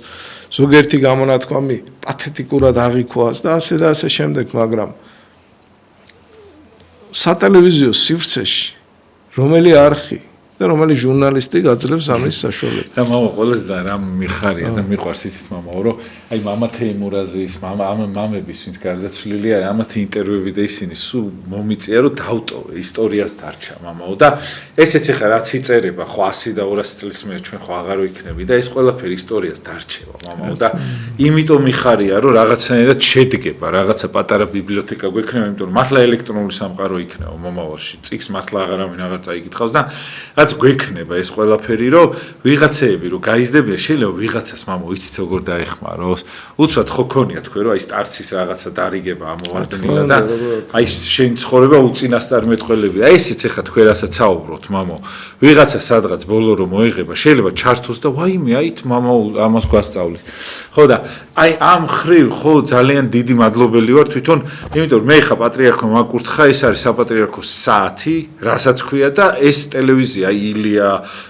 Speaker 2: ზოგიერთი გამონათქვამი პათეტიკურად აღიქვას და ასე შემდეგ, მაგრამ სატელევიზიო სივრცეში რომელი არხი და რომელი ჟურნალისტი გაძლევს ამის საშუალებას.
Speaker 1: და მამა ყველაზე ძალიან რამ მიხარია და მიყვარს იცით მამაო, რომ აი მამა თეიმურაზის, მამების ვინც გარდაცვლილი არის, ამათი ინტერვიუები და ისინი სულ მომიწია რომ დავტოვე, ისტორიას დარჩა მამაო და ესეც ახლა რაც იწერება, ხო 100 და 200 წლის მერე ჩვენ ხო აღარ ვიქნები და ეს ყველაფერი ისტორიას დარჩება მამაო და იმიტომ მიხარია რომ რაღაცნაირად შედგება, რაღაცა პატარა ბიბლიოთეკა გვექნება, იმიტომ რომ მართლა ელექტრონული სამყარო იქნება მომავალში. წიგს მართლა აღარავინ აღარ წაიკითხავს და გვექნება ეს ყველაფერი რომ ვიღაცეები რომ გაიზრდებიან შეიძლება ვიღაცას მამო იცით როგორ დაეხმაროს უცბად ხო ქონია თქვენ რომ აი სტარცის რაღაცა დარიგება ამოვარდნილა და აი შენ ცხოვრება უწინასწარმეტყველებია ესეც ახლა თქვენ რასაც საუბრობთ მამო ვიღაცა სადღაც ბოლო რომ მოიღება შეიძლება ჩართოს და ვაიმე აით მამო ამას გვასწავლის ხო და აი ამ ხრივ ხო ძალიან დიდი მადლობელი ვარ თვითონ იმიტომ რომ მე ხა პატრიარქომ აკურთხა ეს არის საპატრიარქოს საათი რასაც ქვია და ეს ტელევიზია ილია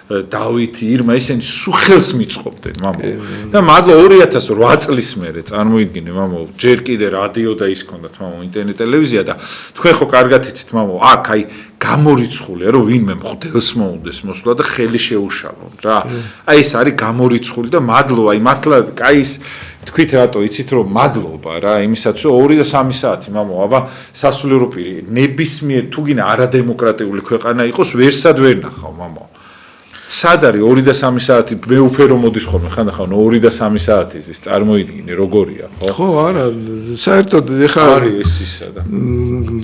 Speaker 1: დავითი ირმა ისინი სუხელს მიწყობდნენ მამო და მადლობა 2008 წლის მერე წარმოიდგინე მამო ჯერ კიდე რადიო და ის ქონდათ მამო ინტერნეტ ტელევიზია და თქვენ ხო კარგად იცით მამო აქ აი გამორიცხულია რომ ვინმე მღვდელს მოუნდეს მოსვლა და ხელი შეუშალონ რა აი ეს არის გამორიცხული და მადლობა აი მართლა აი ის თქვით რატო იცით რომ მადლობა რა იმისათვის რომ 2 და 3 საათი მამო აბა სასულიერო პირი ნებისმიერ თუ გინდა არადემოკრატიული ქვეყანა იყოს ვერსად ვერ ნახავ მამო სად არის 2 და 3 საათი მე უფერო მოდის ხოლმე ხანდახან 2 და 3 საათი ის წარმოიდგინე როგორია ხო?
Speaker 2: ხო, არა, საერთოდ ეხლა
Speaker 1: არის ეს ისა და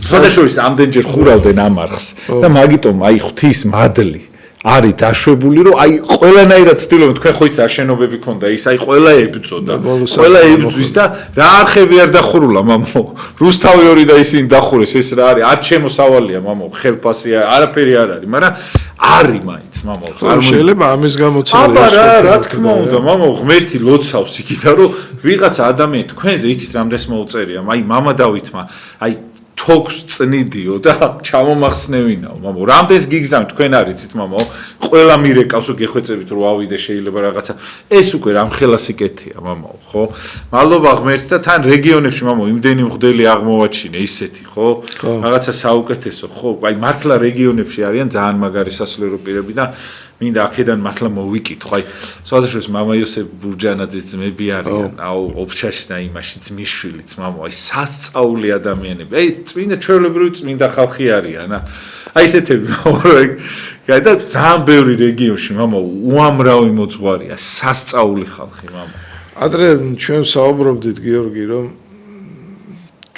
Speaker 1: სადაშორის ამდენჯერ ხურავდნენ ამ არხს და მაგიტომ აი ღვთის მადლი არის დაშვებული რომ აი ყველანაირად ცდილობენ თქვენ ხო იცი აშენობები ქონდა ის აი ყველა ებრძოდა ყველა ებძვის და რა არხები არ დახურულა მამო რუსთავი 2 და ისინი დახურეს ეს რა არის არ შემოსავალია მამო ხელფასია არაფერი არ არის მაგრამ არის მაინც მამო
Speaker 2: შეიძლება ამის გამოცემა
Speaker 1: რა თქმა უნდა მამო ღმერთი ლოცავს იქითა რომ ვიღაცა ადამიანი თქვენზე იცით რამდენს მოუწერია აი მამა დავითმა აი თოქს წნიდიო და ჩამომახსნევინაო მამო რამდენს გიგზავნით თქვენ არიცით მამო ყველა მირეკავს გეხვეწებით რომ ავიდე შეიძლება რაღაცა ეს უკვე რამხელა სიკეთეა მამო ხო მადლობა ღმერთს და თან რეგიონებში მამო იმდენი მღვდელი აღმოვაჩინე ისეთი ხო რაღაცა საუკეთესო ხო აი მართლა რეგიონებში არიან ძალიან მაგარი სასულიერო პირები და მინდა აქედან მართლა მოვიკითხო აი სხვადასხვა მამა იოსებ ბურჯანაძის ძმები არიან აუ ოფჩაში და იმაში ძმისშვილიც მამო აი სასწაული ადამიანები აი წმინდა ჩვეულებრივი წმინდა ხალხი არიან აი ესეთები აი და ძალიან ბევრი რეგიონში მამო უამრავი მოძღვარია სასწაული ხალხი მამო
Speaker 2: ადრე ჩვენ საუბრობდით გიორგი რომ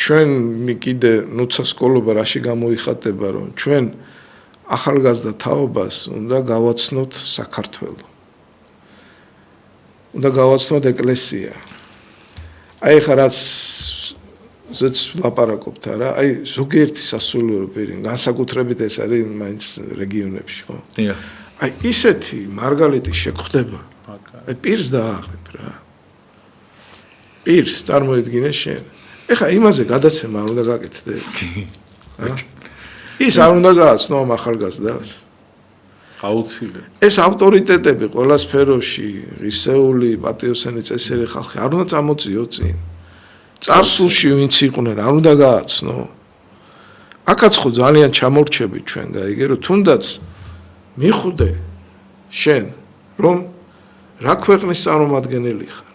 Speaker 2: ჩვენ კიდე ნუცა სკოლობა რაში გამოიხატება რომ ჩვენ ახალგაზრდა თაობას უნდა გავაცნოთ საქართველო. უნდა გავაცნოთ ეკლესია. აი ხა რაც ზეც ლაპარაკობთ არა, აი ზოგიერთი სასულიერო პირი, განსაკუთრებით ეს არის მაინც რეგიონებში, ხო?
Speaker 1: დიახ.
Speaker 2: აი ისეთი მარგალიტი შეგხვდება. აი პირს დააღებ რა. პირს წარმოიდგინე შენ. ეხა იმაზე გადაცემა არ უნდა გაკეთდე. ის არ უნდა გააცნო ამ ახალგაზრდას.
Speaker 1: აუცილებლად.
Speaker 2: ეს ავტორიტეტები ყველა სფეროში, ღირსეული, პატიოსანი წესიერი ხალხი არ უნდა წამოწიო წინ. წარსულში ვინც იყვნენ, არ უნდა გააცნო. აქაც ხო ძალიან ჩამორჩები ჩვენ გაიგე, რომ თუნდაც მიხვდე შენ, რომ რა ქვეყნის წარმომადგენელი ხარ.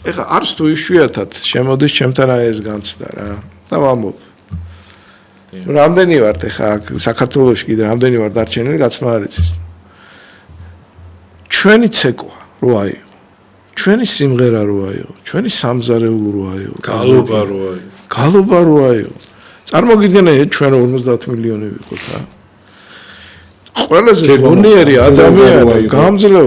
Speaker 2: ეხა არც თუ იშვიათად შემოდის ჩემთან აი ეს განცდა რა. და ვამბობ რამდენი ვართ ეხა საქართველოში კიდე რამდენი ვარ დარჩენილი გაცმა არ იცის. ჩვენი ცეკვა რო აიღო. ჩვენი სიმღერა რო აიღო. ჩვენი სამზარეულო რო აიღო.
Speaker 1: გალობა რო აიღო.
Speaker 2: გალობა რო აიღო. წარმოგიდგენე ჩვენ 50 მილიონი ვიყოთ რა. ყველაზე გონიერი ადამიანი გამძლეო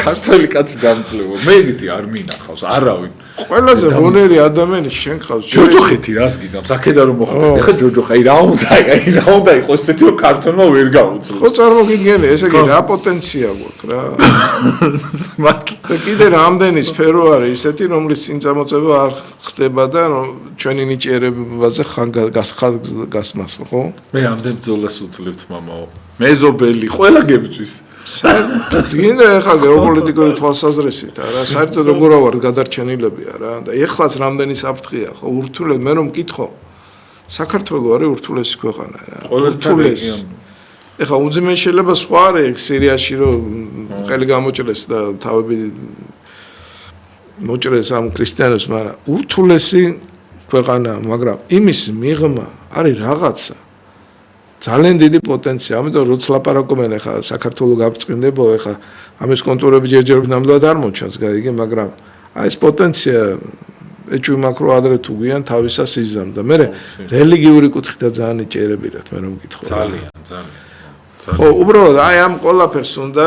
Speaker 1: ქართველი კაცი გამძლეო. მე იგივე არ მინახავს არავინ.
Speaker 2: ყველაზე გონიერი ადამიანი შენ ხავს.
Speaker 1: ჯოჯოხეთი რას გიზამს? აქედან რომ მოხდეს. ეხა ჯოჯოხა, აი რა უნდა იყოს ესეთი რომ ქართველმა ვერ გაუძლოს.
Speaker 2: ხო წარმოგიდგენე, ესე იგი რა პოტენცია გვაქვს რა. და კიდე რამდენი სფერო არის ისეთი, რომლის წინ წამოწება არ ხდება და ჩვენი ნიჭიერებაზე ხან გასმას, ხო?
Speaker 1: მე ამდენ ბრძოლას უძლებთ მამაო. მეზობელი, ყველა გებძვის.
Speaker 2: საერთოდ გინდა ეხლა გეოპოლიტიკური თვალსაზრისით არა საერთოდ როგორ ვარ გადარჩენილებია რა და ეხლაც რამდენი საფრთხეა ხო ურთულეს მე რომ მკითხო საქართველოს არის ურთულესი ქვეყანა რა ურთულესი ეხლა უძიმენ შეიძლება სხვა არის სირიაში რომ ყელი გამოჭრეს და თავები მოჭრეს ამ ქრისტიანებს მაგრამ ურთულესი ქვეყანა მაგრამ იმის მიღმა არის რაღაცა ძალიან დიდი პოტენცია, ამიტომ როცა ლაპარაკობენ ახლა საქართველოს გაბწყინდება, ახლა ამის კონტურები ჯერჯერობით ნამდვილად არ მოჩანს, გაიგე, მაგრამ აი ეს პოტენცია ეჭვი მაქვს რომ ადრე თუ გვიან თავისას იზამ და მე რელიგიური კუთხით ძალიან იჭერებირათ მე რომ მკითხო.
Speaker 1: ძალიან.
Speaker 2: ხო, უბრალოდ აი ამ ყველაფერს უნდა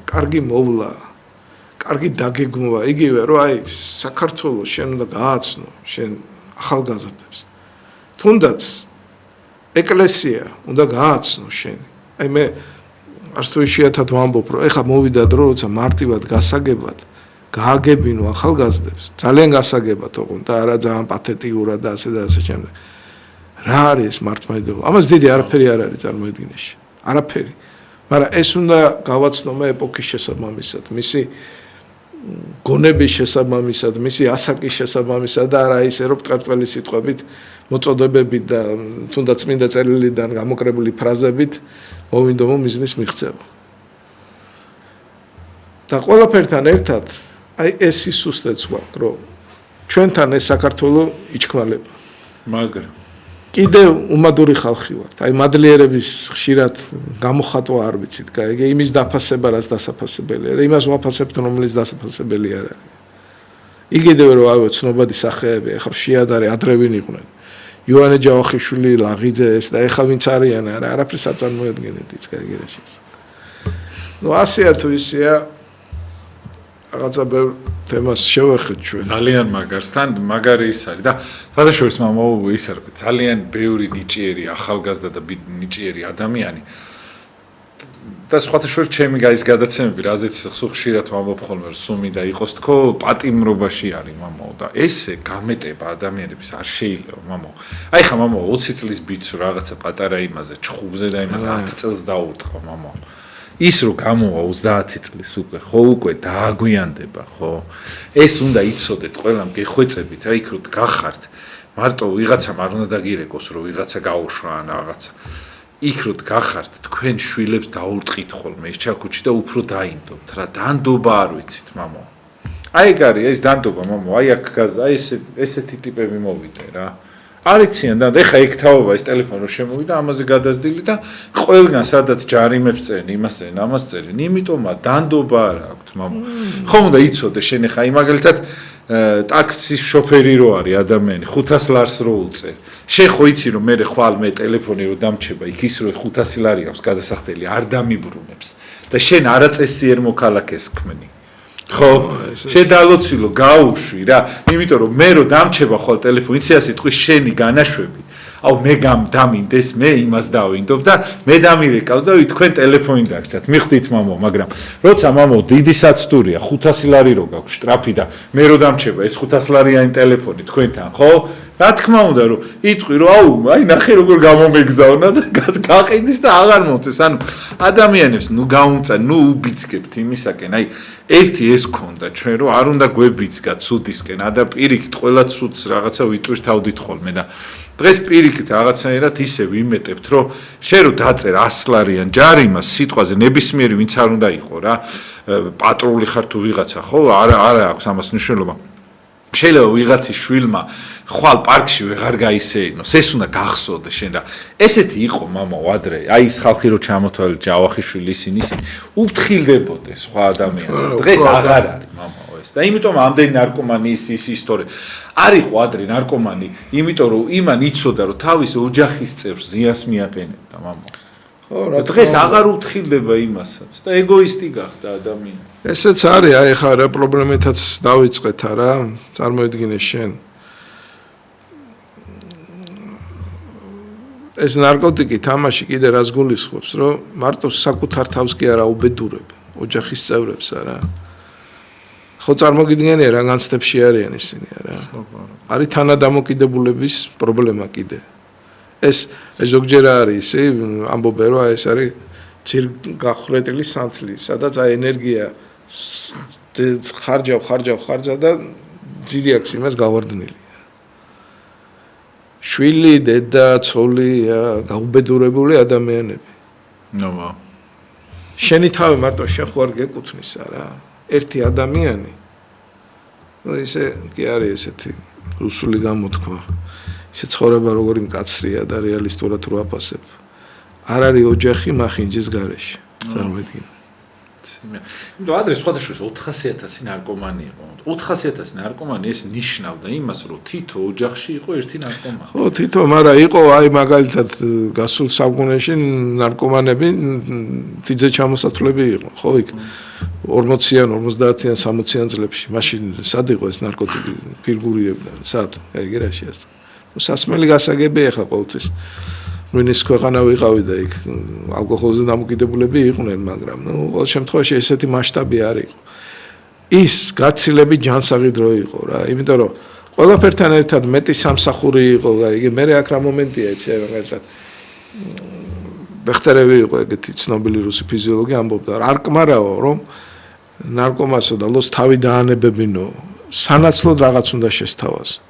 Speaker 2: კარგი მოვლა, კარგი დაგეგმვა, იგივე რომ აი საქართველოს შენ უნდა გააცნო, შენ ახალგაზრდებს. თუნდაც ეკლესია უნდა გააცნო შენ. აი მე არც თუ იშვიათად ვამბობ, რომ ეხა მოვიდა დრო, როცა მარტივად გასაგებად გააგებინო ახალგაზრდებს. ძალიან გასაგებად ოღონდ და არა ძალიან პათეტიურად და ასე და ასე შემდეგ. რა არის ეს მართლმადიდებლობა? ამას დიდი არაფერი არ არის წარმოედგინეში. არაფერი. მაგრამ ეს უნდა გავაცნო მე ეპოქის შესაბამისად, მისი გონების შესაბამისად, მისი ასაკის შესაბამისად და არა ისე რომ წერტყელი სიტყვებით მოწოდებებით და თუნდაც წმინდა წერილიდან გამოკრებული ფრაზებით მოვინდომო მიზნის მიღწევა. და ყველაფერთან ერთად აი ეს სისუსტეც გვაქვს, რომ ჩვენთან ეს საქართველო იჩქმალება.
Speaker 1: მაგრამ
Speaker 2: კიდევ უმადური ხალხი ვართ. აი მადლიერების ხშირად გამოხატვა არ ვიცით, გაიგე, იმის დაფასება, რაც დასაფასებელია და იმას ვაფასებთ, რომელიც დასაფასებელი არ არის. იგივე რომ ავე ცნობადი სახეები, ახლა შეადარე ადრე ვინ იყვნენ. იოანე ჯავახიშვილი, ლაღიძე ეს და ახლა ვინც არიან, არაფერს არ წარმოედგენით ის, გაიგე რა შეიძლება. ნუ ასეა თუ ისეა რაღაცა ბევრ თემას შევეხეთ ჩვენ.
Speaker 1: ძალიან მაგარსთან მაგარი ის არის და სადაშორის მამო ის არის ძალიან ბევრი ნიჭიერი ახალგაზრდა და ნიჭიერი ადამიანი და სხვათა შორის ჩემი გაის გადაცემები რაზეც ხშირად ვამბობ ხოლმე რომ სულ მინდა იყოს თქო პატიმრობაში არის მამო და ესე გამეტება ადამიანების არ შეიძლება მამო აი ხა მამო 20 წლის ბიჭს რაღაცა პატარა იმაზე ჩხუბზე და იმაზე 10 წელს დაურტყო მამო ის რო გამოვა 30 წლის უკვე ხო უკვე დააგვიანდება ხო ეს უნდა იცოდეთ ყველამ გეხვეწებით რა იქ რო გახართ მარტო ვიღაცამ არ უნდა დაგირეკოს რომ ვიღაცა გაუშვა ან რაღაცა იქ რო გახართ თქვენ შვილებს დაურტყით ხოლმე ეს ჩაქუჩი და უფრო დაინდობთ რა დანდობა არ ვიცით მამო აი ეგ არის ეს დანდობა მამო აი აქ გაზდა აი ესეთი ტიპები მოვიდე რა არიციან და ეხა ეგ თაობა ეს ტელეფონი რო შემოვიდა ამაზე გადაზდილი და ყველგან სადაც ჯარიმებს წერენ იმას წერენ ამას წერენ იმიტომაა დანდობა არ აქვს მამო ხომ უნდა იცოდე შენ ეხა აი მაგალითად ტაქსის შოფერი რო არის ადამიანი 500 ლარს რო უწერ შენ ხო იცი რომ მე ხვალ მე ტელეფონი რო დამჩება იქ ის რო 500 ლარი აქვს გადასახდელი არ დამიბრუნებს და შენ არაწესიერ მოქალაქეს ქმნი ხო შედალოცილო გაუშვი რა იმიტომ რომ მე რო დამჩება ხოლ ტელეფონი იცი ასე თქვი შენი განაშვები აუ მე დამინდეს მე იმას დავინდობ და მე დამირეკავს და თქვენ ტელეფონი დაგჭათ მიხვდით მამო მაგრამ როცა მამო დიდი საცდურია 500 ლარი რო გაქვს შტრაფი და მე რო დამჩება ეს 500 ლარიანი ტელეფონი თქვენთან ხო რა თქმა უნდა რომ იტყვი რომ აუ აი ნახე როგორ გამომეგზავნა და გაყიდის და აღარ მოწეს ანუ ადამიანებს ნუ გაუნწა ნუ უბიცგებთ იმისაკენ აი ერთი ეს ქონდა ჩვენ რომ არ უნდა გვებიცგა ცუდისკენ და პირიქით ყველა ცუდს რაღაცა ვიტვირთავდით ხოლმე და დღეს პირიქით რაღაცაერად ისე ვიმეტებთ რომ შენ რო დაწერ 100 ლარიან ჯარიმას სიტყვაზე ნებისმიერი ვინც არ უნდა იყო რა პატრული ხარ თუ ვიღაცა ხო არა აქვს ამას მნიშვნელობა შეიძლება ვიღაცის შვილმა ხვალ პარკში ვეღარ გაისეინოს ეს უნდა გახსოვდე შენ და ესეთი იყო მამა ადრე აი ეს ხალხი რო ჩამოთვალე ჯავახიშვილი ისინი უფრთხილდებოდნენ სხვა ადამიანს დღეს აღარ არის მამა ეს და იმიტომ ამდენი ნარკომანიის ის ისტორია არ იყო ადრე ნარკომანი იმიტომ რომ იმან იცოდა რომ თავის ოჯახის წევრს ზიანს მიაყენებდა მამა ხო რა დღეს აღარ უფრთხილდება იმასაც და ეგოისტი გახდა ადამიანი
Speaker 2: ესეც არის აი ხა რა პრობლემითაც დავიწყეთ არა წარმოიდგინე შენ ეს ნარკოტიკი თამაში კიდე რას გულისხმობს რომ მარტო საკუთარ თავს კი არა უბედურებ ოჯახის წევრებს არა ხო წარმოგიდგენია რა განცდებში არიან ისინი არა არის თანადამოკიდებულების პრობლემა კიდე ეს ზოგჯერ არის ისე ამბობენ რომ ეს არის ცირგახვრეტილი სანთლი სადაც აი ენერგია ხარჯავ და ძირი აქვს იმას გავარდნილი შვილი დედა ცოლი გაუბედურებული ადამიანები
Speaker 1: ნომა
Speaker 2: შენი თავი მარტო შენ ხო არ გეკუთვნის არა ერთი ადამიანი ну ისე კი არის ესეთი რუსული გამოთქმა ისე ცხოვრება როგორი მკაცრია და რეალისტურად რო აფასებ არ არის ოჯახი მახინჯის გარეშე წარმოიდგინე იმიტომ
Speaker 1: ადრე სხვადასხვა 400.000 ნარკომანი იყო 400.000 ნარკომანი ეს ნიშნავდა იმას რომ თითო ოჯახში იყო ერთი ნარკომანი
Speaker 2: ხო თითო მაგრამ იყო აი მაგალითად გასულ საუკუნეში ნარკომანები თიძე ჩამოსათვლები იყო ხო იქ 40-იან 50-იან 60-იან წლებში მაშინ სად იყო ეს ნარკოტიკი ფიგურირებდა სად ეგ რაში ასე სასმელი გასაგებია ხა ყოველთვის რუინის ქვეყანა ვიყავი და იქ ალკოჰოლზე დამოკიდებულები იყვნენ მაგრამ ნუ ყოველ შემთხვევაში ესეთი მასშტაბი არ იყო ის გაცილებით ჯანსაღი დრო იყო რა იმიტომ რომ ყველაფერთან ერთად მეტი სამსახური იყო იგი მე აქ რა მომენტია იცი აი მაგალითად ბეხტერევი იყო ეგეთი ცნობილი რუსი ფიზიოლოგი ამბობდა არ კმარაო რომ ნარკომანსო და ლოს თავი დაანებებინო სანაცვლოდ რაღაც უნდა შესთავაზო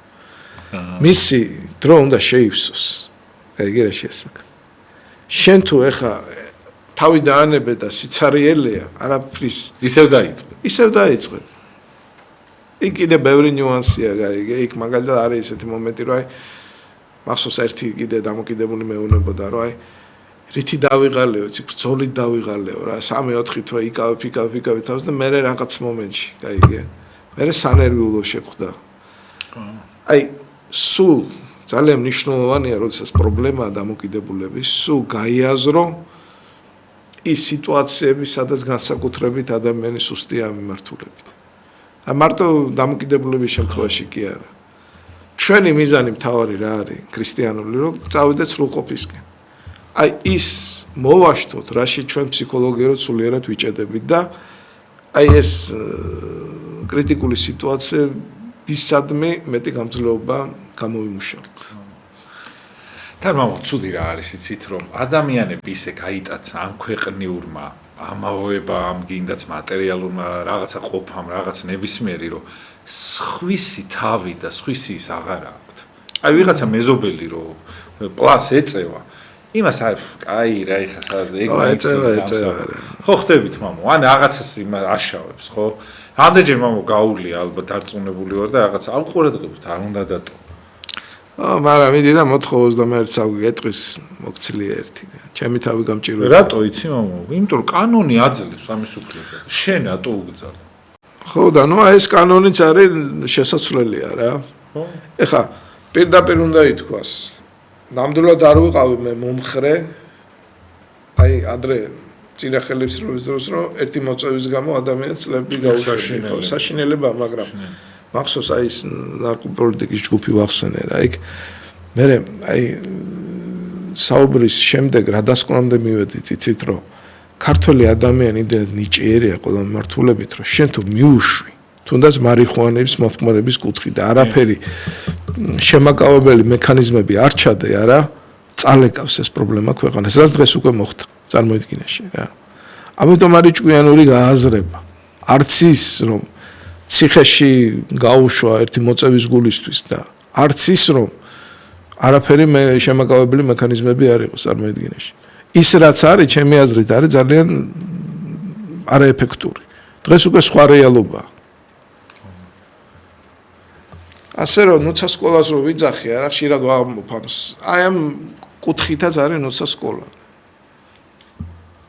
Speaker 2: მისი დრო უნდა შეივსოს ეგ რა შესაკ შენ თუ ეხა თავი დაანებე და სიცარიელია არაფრის
Speaker 1: ისევ დაიწყე
Speaker 2: იქ კიდე ბევრი ნიუანსია გაიგე იქ მაგალითად არის ესეთი მომენტი რომ აი მახსოვს ერთი კიდე დამოკიდებული მეუბნებოდა რომ აი რითი დავიღალეო, იცი ბრძოლით დავიღალეო რა 3-4 თვე იკავებ თავს და მე რაღაც მომენტში, გაიგე? მე სანერვიულო შეხვდა. აი სულ ძალიან მნიშვნელოვანია, როდესაც პრობლემაა დამოკიდებულების, სულ გაიაზრო ის სიტუაციები, სადაც განსაკუთრებით ადამიანი სუსტია მიმართულებით. მარტო დამოკიდებულების შემთხვევაში კი არა. ჩვენი მიზანი მთავარი რა არის? ქრისტიანული, რომ წავიდეთ სრულყოფისკენ. აი ის მოვაშთოთ, რაში ჩვენ ფსიქოლოგიურად სულიერად ვიჭედებით და აი ეს კრიტიკული სიტუაციებისადმი მეტი გამძლეობა გამოვიმუშავოთ.
Speaker 1: თარმამო ცუდი რა არის იცით რომ ადამიანები ისე გაიტაცა ამ ქვეყნიურმა ამავოებამ გინდაც მატერიალურმა რაღაცა ყოფამ რაღაც ნებისმიერი რომ სხვისი თავი და სხვისი ის აღარ აქვს. აი ვიღაცა მეზობელი რომ პლას ეწევა იმას არ აი რა ეხა
Speaker 2: ეწევა.
Speaker 1: ხო ხდებით მამო ან რაღაცას აშავებს ხო? ამდენჯერ მამო გაულია ალბათ დარწმუნებული ვარ და რაღაცა ამ ყურადღებით არ უნდა დატო.
Speaker 2: მაგრამ მიდი და მოთხოვ 21 საუკი ეტყვის მოგცლია ერთი. ჩემი თავი გამჭირვება.
Speaker 1: რატო იცი მამო? იმიტომ რომ კანონი აძლევს ამის უფლებას. შენ რატო უგზავნა?
Speaker 2: ხო და ნუ ეს კანონიც არის შესაძლებელია რა.
Speaker 1: ხო.
Speaker 2: ეხა პირდაპირ უნდა ითქვას. ნამდვილად არ ვიყავი მე მომხრე. აი ადრე წინა ხელისუფლების დროს რომ ერთი მოწვევის გამო ადამიანს წლები გაუშვებია. ხო, საშინელება, მაგრამ მახსოვს აი ეს ნარკოპოლიტიკის ჯგუფი ვახსენე რა. იქ მე აი საუბრის შემდეგ რა დასკვნამდე მივედით, იცით რომ ქართველი ადამიანი იმდენად ნიჭიერია ყველა მიმართულებით, რომ შენ თუ მიუშვი, თუნდაც მარიხუანების მოხმარების კუთხი და არაფერი შემაკავებელი მექანიზმები არ ჩადე არა, წალეკავს ეს პრობლემა ქვეყანას. რაც დღეს უკვე მოხდა, წარმოიდგინე რა. ამიტომ არის ჭკვიანური გააზრება. არც ის რომ ციხეში გაუშვა ერთი მოწევის გულისთვის და არც ის რომ არაფერი შემაკავებელი მექანიზმები არ იყოს წარმოიდგინე. ის რაც არის ჩემი აზრით არის ძალიან არაეფექტური. დღეს უკვე სხვა რეალობაა. ასე რომ ნუცა სკოლას რო ვიძახი არა ხშირად ვამბობს აი ამ კუთხითაც არის ნუცა სკოლა.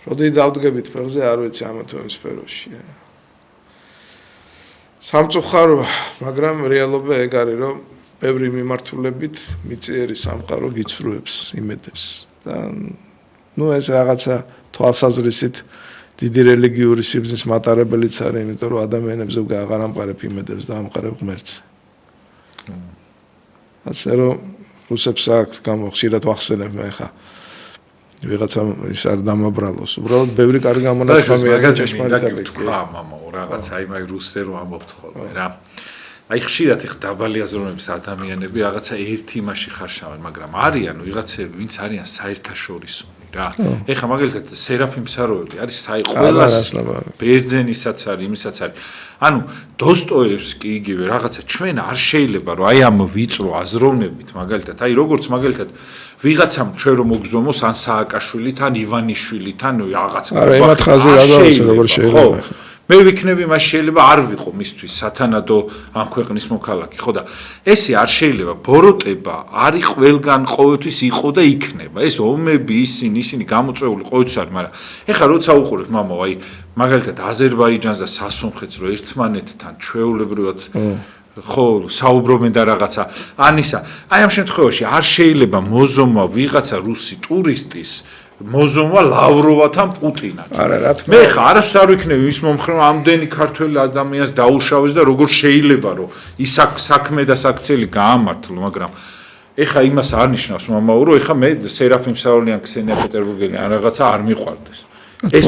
Speaker 2: როდი დავდგებით ფეხზე არ ვიცი ამა თუ იმ სფეროში. სამწუხარო, მაგრამ რეალობა ეგ არის რომ ბევრი მიმართულებით მიწიერი სამყარო გიცრუებს, იმედებს და ნუ ეს რაღაცა თვალსაზრისით დიდი რელიგიური სიბრძნის მატარებელიც არის, იმიტომ რომ ადამიანებს უკვე აღარ ამყარებ იმედებს და ამყარებ ღმერთს. ასე რომ რუსებს აქვს გამოხშირად ვახსენებ მე ხა ვიღაცა ის არ დამაბრალოს. უბრალოდ ბევრი კარგი გამონათქვამია და ჭეშმარიტად
Speaker 1: თქვა მამაო რაღაც აი მაგ რუსზე რომ ამბობთ ხოლმე რა. აი ხშირად ეხ დაბალი აზროვნების ადამიანები რაღაცა ერთი იმაში ხარშავენ, მაგრამ არიან ვიღაცები, ვინც არიან საერთაშორისო რა. ეხა მაგალითად სერაფიმ ფსაროელი არის ყველას ბერძენისაც არის, იმისაც არის. ანუ დოსტოევსკი იგივე რაღაცა ჩვენ არ შეიძლება რომ აი ამ ვიწრო აზროვნებით მაგალითად აი როგორც მაგალითად ვიღაცამ ჩვენ რომ მოგზომოს ან სააკაშვილით ან ივანიშვილით ან რაღაც
Speaker 2: არა ემათ ხაზი რა დავასე როგორ შეიძლება
Speaker 1: მე ვიქნები მას შეიძლება არ ვიყო მისთვის სათანადო ამ ქვეყნის მოქალაქე ხო და ესე არ შეიძლება ბოროტება არის ყველგან ყოველთვის იყო და იქნება ეს ომები ისინი გამოწვეული ყოველთვის არის მაგრამ ეხლა როცა უყურებ მამო აი მაგალითად აზერბაიჯანს და სასუნხეთს რო ერთმანეთთან ჩვეულებრივად ხო საუბრობენ და რაღაცა ანისა აი ამ შემთხვევაში არ შეიძლება მოზომა ვიღაცა რუსი ტურისტის მოზომა ლავროვათან პუტინად.
Speaker 2: არა რა თქმა
Speaker 1: მე ხა არასდროს არ ვიქნები ის მომხრე ამ ქართველ ადამიანს დაუშავეს და როგორ შეიძლება რომ ის საქმე და საქციელი გაამართლო მაგრამ ეხა იმას არ ნიშნავს მამაო რომ ეხა მე სერაფიმ საოლიანი ქსენია პეტერბურგელი ან რაღაცა არ მიყვარდეს ეს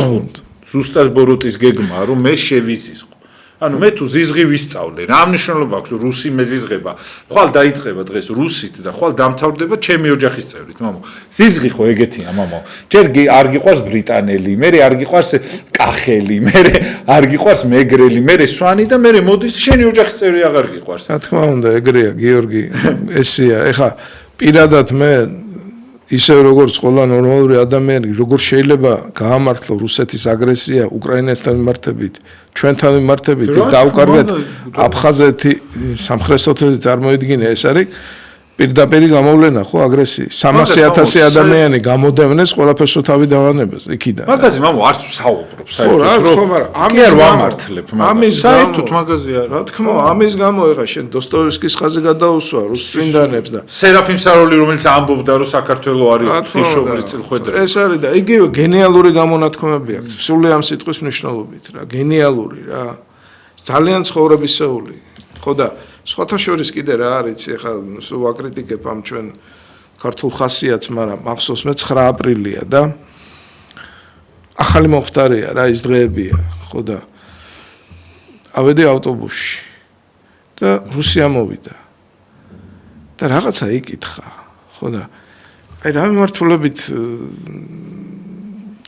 Speaker 1: ზუსტად ბოროტის გეგმა რომ მე შევიზისყო ანუ მე თუ ზიზღი ვისწავლე რა მნიშვნელობა აქვს რუსი მეზიზღება ხვალ დაიწყება დღეს რუსით და ხვალ დამთავრდება ჩემი ოჯახის წევრით მამო ზიზღი ხო ეგეთია მამო ჯერ არ გიყვარს ბრიტანელი მე არ გიყვარს კახელი მე არ გიყვარს მეგრელი მე სვანი და მე მოდის შენი ოჯახის წევრი აღარ გიყვარს
Speaker 2: რა თქმა უნდა ეგრეა გიორგი ესია ეხა პირადად მე ისე როგორც ყველა ნორმალური ადამიანი როგორ შეიძლება გაამართლო რუსეთის აგრესია უკრაინასთან მიმართებით ჩვენთან მიმართებით და დაუკარგეთ აფხაზეთი სამხრეთ ოსეთიას წარმოიდგინე ეს არის პირდაპირი გამოვლენა ხო აგრესიის 300,000 ადამიანი გამოდევნეს ყველაფერს თავი დავანებას იქიდან.
Speaker 1: მაგაზე მამო არც საუბრობ
Speaker 2: საერთოდ ხო, მაგრამ ამის
Speaker 1: ვამართლებ
Speaker 2: ამის
Speaker 1: საერთოდ მაგაზე არ.
Speaker 2: რა თქმა უნდა, ამის გამო ეხა შენ დოსტოევსკის ხაზი გადაუსვა რუს წმინდანებს და
Speaker 1: სერაფიმ საროლი რომელიც ამბობდა რომ საქართველოს არის ღვთისმშობლის წილხვედრა.
Speaker 2: ეს არის და იგივე გენიალური გამონათქვამები აქვს სული ამ სიტყვის მნიშვნელობით რა, გენიალური რა. ძალიან ცხოვრებისეული. ხო და სხვათა შორის კიდე რა არის ეხა სულ ვაკრიტიკებ ამ ჩვენ ქართულ ხასიათს, მაგრამ მახსოვს მე 9 აპრილია და ახალი მომხდარია რა ის დღეებია, ხო და ავედი ავტობუსში და რუსია მოვიდა და რაღაცა იკითხა, ხო და აი რა მიმართულებით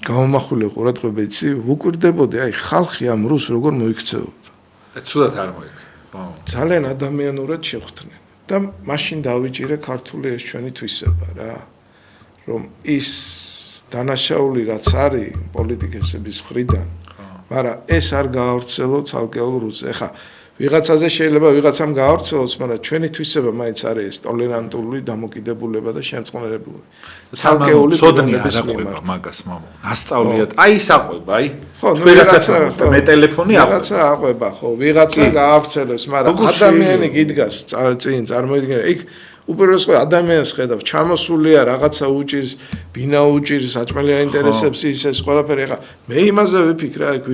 Speaker 2: გამომახვილე ყურადღება იცი, ვუკვირდებოდი აი ხალხი ამ რუს როგორ მოიქცეოდა.
Speaker 1: და ცუდად არ მოიქცე.
Speaker 2: ძალიან ადამიანურად შეხვდნენ და მაშინ დავიჭირე ქართული ეს ჩვენი თვისება რა რომ ის დანაშაული რაც არის პოლიტიკოსების მხრიდან მაგრამ ეს არ გაავრცელო ცალკეულ რუსეთს ეხა ვიღაცაზე შეიძლება ვიღაცამ გაავრცელოს მაგრამ ჩვენი თვისება მაინც არის ეს ტოლერანტული დამოკიდებულება და შემწყნარებული
Speaker 1: ცალკეული პიროვნების მიმართ მაგას მამო ასწავლიათ აი ის აყვება აი
Speaker 2: ხო
Speaker 1: მე ტელეფონი
Speaker 2: ვიღაცა აყვება ხო ვიღაცა გაავრცელებს მაგრამ ადამიანი გიდგას წინ წარმოიდგინე იქ უპირველეს ყოვლისა ადამიანს ხედავ ჩამოსულია რაღაცა უჭირს ბინა უჭირს საჭმელიან ინტერესებს ის ყველაფერი ეხა მე იმაზე ვიფიქრა იქ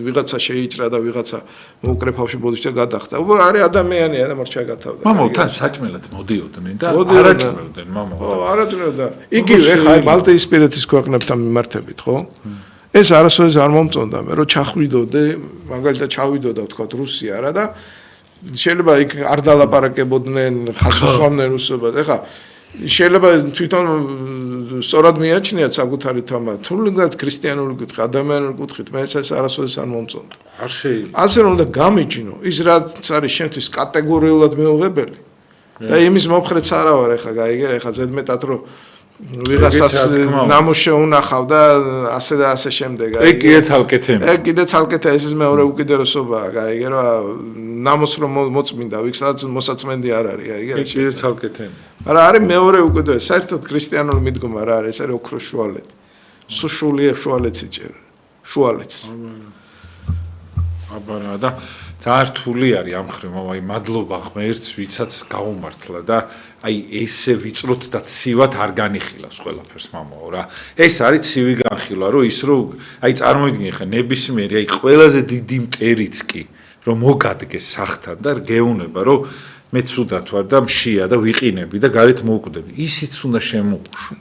Speaker 2: ვიღაცა შეიჭრა და ვიღაცა მოკრეფავში ბოდიშთა გადახდა უბრალოდ არის ადამიანია და მარჩა გათავდა
Speaker 1: მამო თან საჭმელად მოდიოდნენ და არაჭმელდნენ მამო
Speaker 2: ხო არაჭმელდა იგივე ეხა ბალტიისპირეთის ქვეყნებთან მიმართებით ხო ეს არასოდეს არ მომწონდა მე რომ ჩახვიდოდე მაგალითად ჩავიდოდა თქვა რუსია რა და შეიძლება იქ არ დალაპარაკებოდნენ ხასუსვამდნენ რუსობას ეხა შეიძლება თვითონ სწორად მიაჩნიათ საკუთარი თამა თუნდაც ქრისტიანული კუთხე ადამიანური კუთხით მე ეს არასოდეს არ მომწონდა
Speaker 1: არ შეიძლება
Speaker 2: ასე რომ უნდა გამიჯნო ის რაც არის შენთვის კატეგორიულად მეუღებელი და იმის მომხრეც არა ვარ ეხა გაიგე ეხა ზედმეტად რომ ვიღაცას ნამუშე უნახავ და ასე და ასე შემდეგ
Speaker 1: ეგ კიდე ცალკე თემა
Speaker 2: ეგ კიდე ცალკე თემა ეს მეორე უკიდურესობაა გაიგე რა ნამოს რომ მოწმინდა ვიქ სადაც მოსაწმენდი არ არის გაიგე რა
Speaker 1: კიდე ცალკე თემა
Speaker 2: არა არის მეორე უკიდურეს საერთოდ ქრისტიანული მიდგომა რა არის ეს არის ოქროს შუალედი სუშულიერ შუალედს იჭერა შუალედს
Speaker 1: აბარა და ძალიან რთული არის ამ ხრივ აი მადლობა ღმერთს ვიცაც გაუმართლა და აი ესე ვიწროთ და ცივად არ განიხილავს ყველაფერს მამაო რა ეს არის ცივი განხილვა რომ ის რომ აი წარმოიდგინე ხა ნებისმიერი აი ყველაზე დიდი მტერიც კი რომ მოგადგეს სახთან და გეუნება რომ მე ცუდად ვარ და მშია და ვიყინები და გარეთ მოვკვდები ისიც უნდა შემოუშვო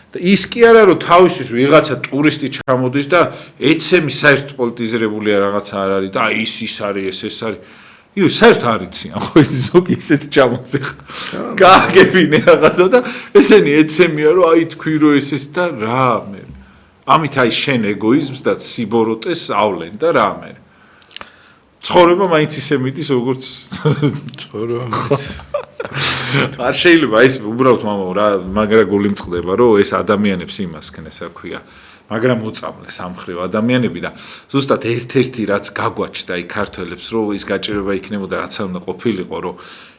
Speaker 1: და ის კი არა რომ თავისთვის ვიღაცა ტურისტი ჩამოდის და ეცემი საერთოდ პოლიტიზირებული რაღაცა არ არის და აი ის არის ეს არის იო საერთოდ არ იციან ხო ის ზოგი ისეთ ჩამოძე გააგებინე რაღაცა და ესენი ეცემია რომ აი თქვი რომ ეს და რა მე ამით აი შენ ეგოიზმს და სიბოროტეს ავლენ და რა მე ცხოვრება მაინც ისე მიდის როგორც
Speaker 2: ცხოვრება
Speaker 1: არ შეიძლება ის უბრალოდ მამო რა მაგრა გული მწყდება რომ ეს ადამიანებს იმასკენ ესა ქვია მაგრამ მოწამლეს ამ ხრივ ადამიანები და ზუსტად ერთ-ერთი რაც გაგვაჩნდა აი ქართველებს რომ ის გაჭირება იქნებოდა რაც არ უნდა ყოფილიყო რომ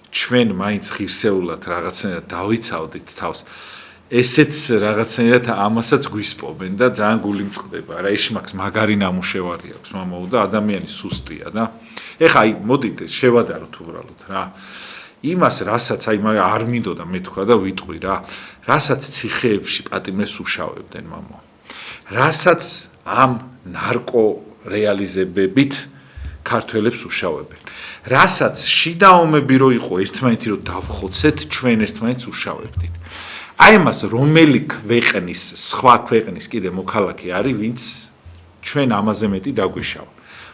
Speaker 1: ჩვენ მაინც ღირსეულად რაღაცნაირად დავიცავდით თავს ესეც რაღაცნაირად ამასაც გვისპობენ და ძალიან გული მწყდება რა ეშმაკს მაგარი ნამუშევარი აქვს მამო და ადამიანი სუსტია და ეხა აი მოდით შევადაროთ უბრალოდ რა იმას რასაც აი არ მინდოდა მე თქვა და ვიტყვი რა რასაც ციხეებში პატიმრებს უშავებდნენ მამო რასაც ამ ნარკო რეალიზებებით ქართველებს უშავებენ რასაც შიდა ომები რო იყო ერთმანეთი რო დავხოცეთ ჩვენ ერთმანეთს უშავებდით აი მას რომელი ქვეყნის სხვა ქვეყნის კიდე მოქალაქე არის ვინც ჩვენ ამაზე მეტი დაგვიშავა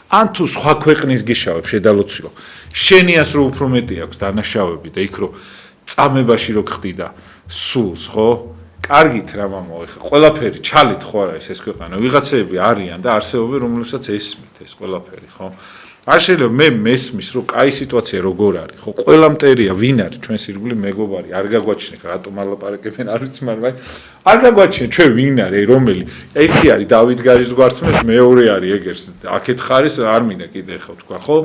Speaker 1: ან თუ სხვა ქვეყნის გიშავებ შედალოცილო შენიას რო უფრო მეტი აქვს დანაშაუები და იქ რო წამებაში რო ხდი და სულს ხო კარგით რა მამო ეხა ყველაფერი ჩალით ხო არა ეს ქვეყანა ვიღაცები არიან და არსებობენ რომლებსაც ესმით ეს ყველაფერი ხო არ შეიძლება მე მესმის რომ კაი სიტუაცია როგორ არის ხო ყველა მტერია ვინ არის ჩვენს ირგვლივ მეგობარი არ გაგვაჩნია რატომ ალაპარაკებენ არ ვიცი მაგრამ არ გაგვაჩნია ჩვენ ვინ არის რომელი ერთი არის დავით გარის გვართმეს მეორე არის ეგერს აქეთ ხარის არ მინდა კიდე ხო თქვა ხო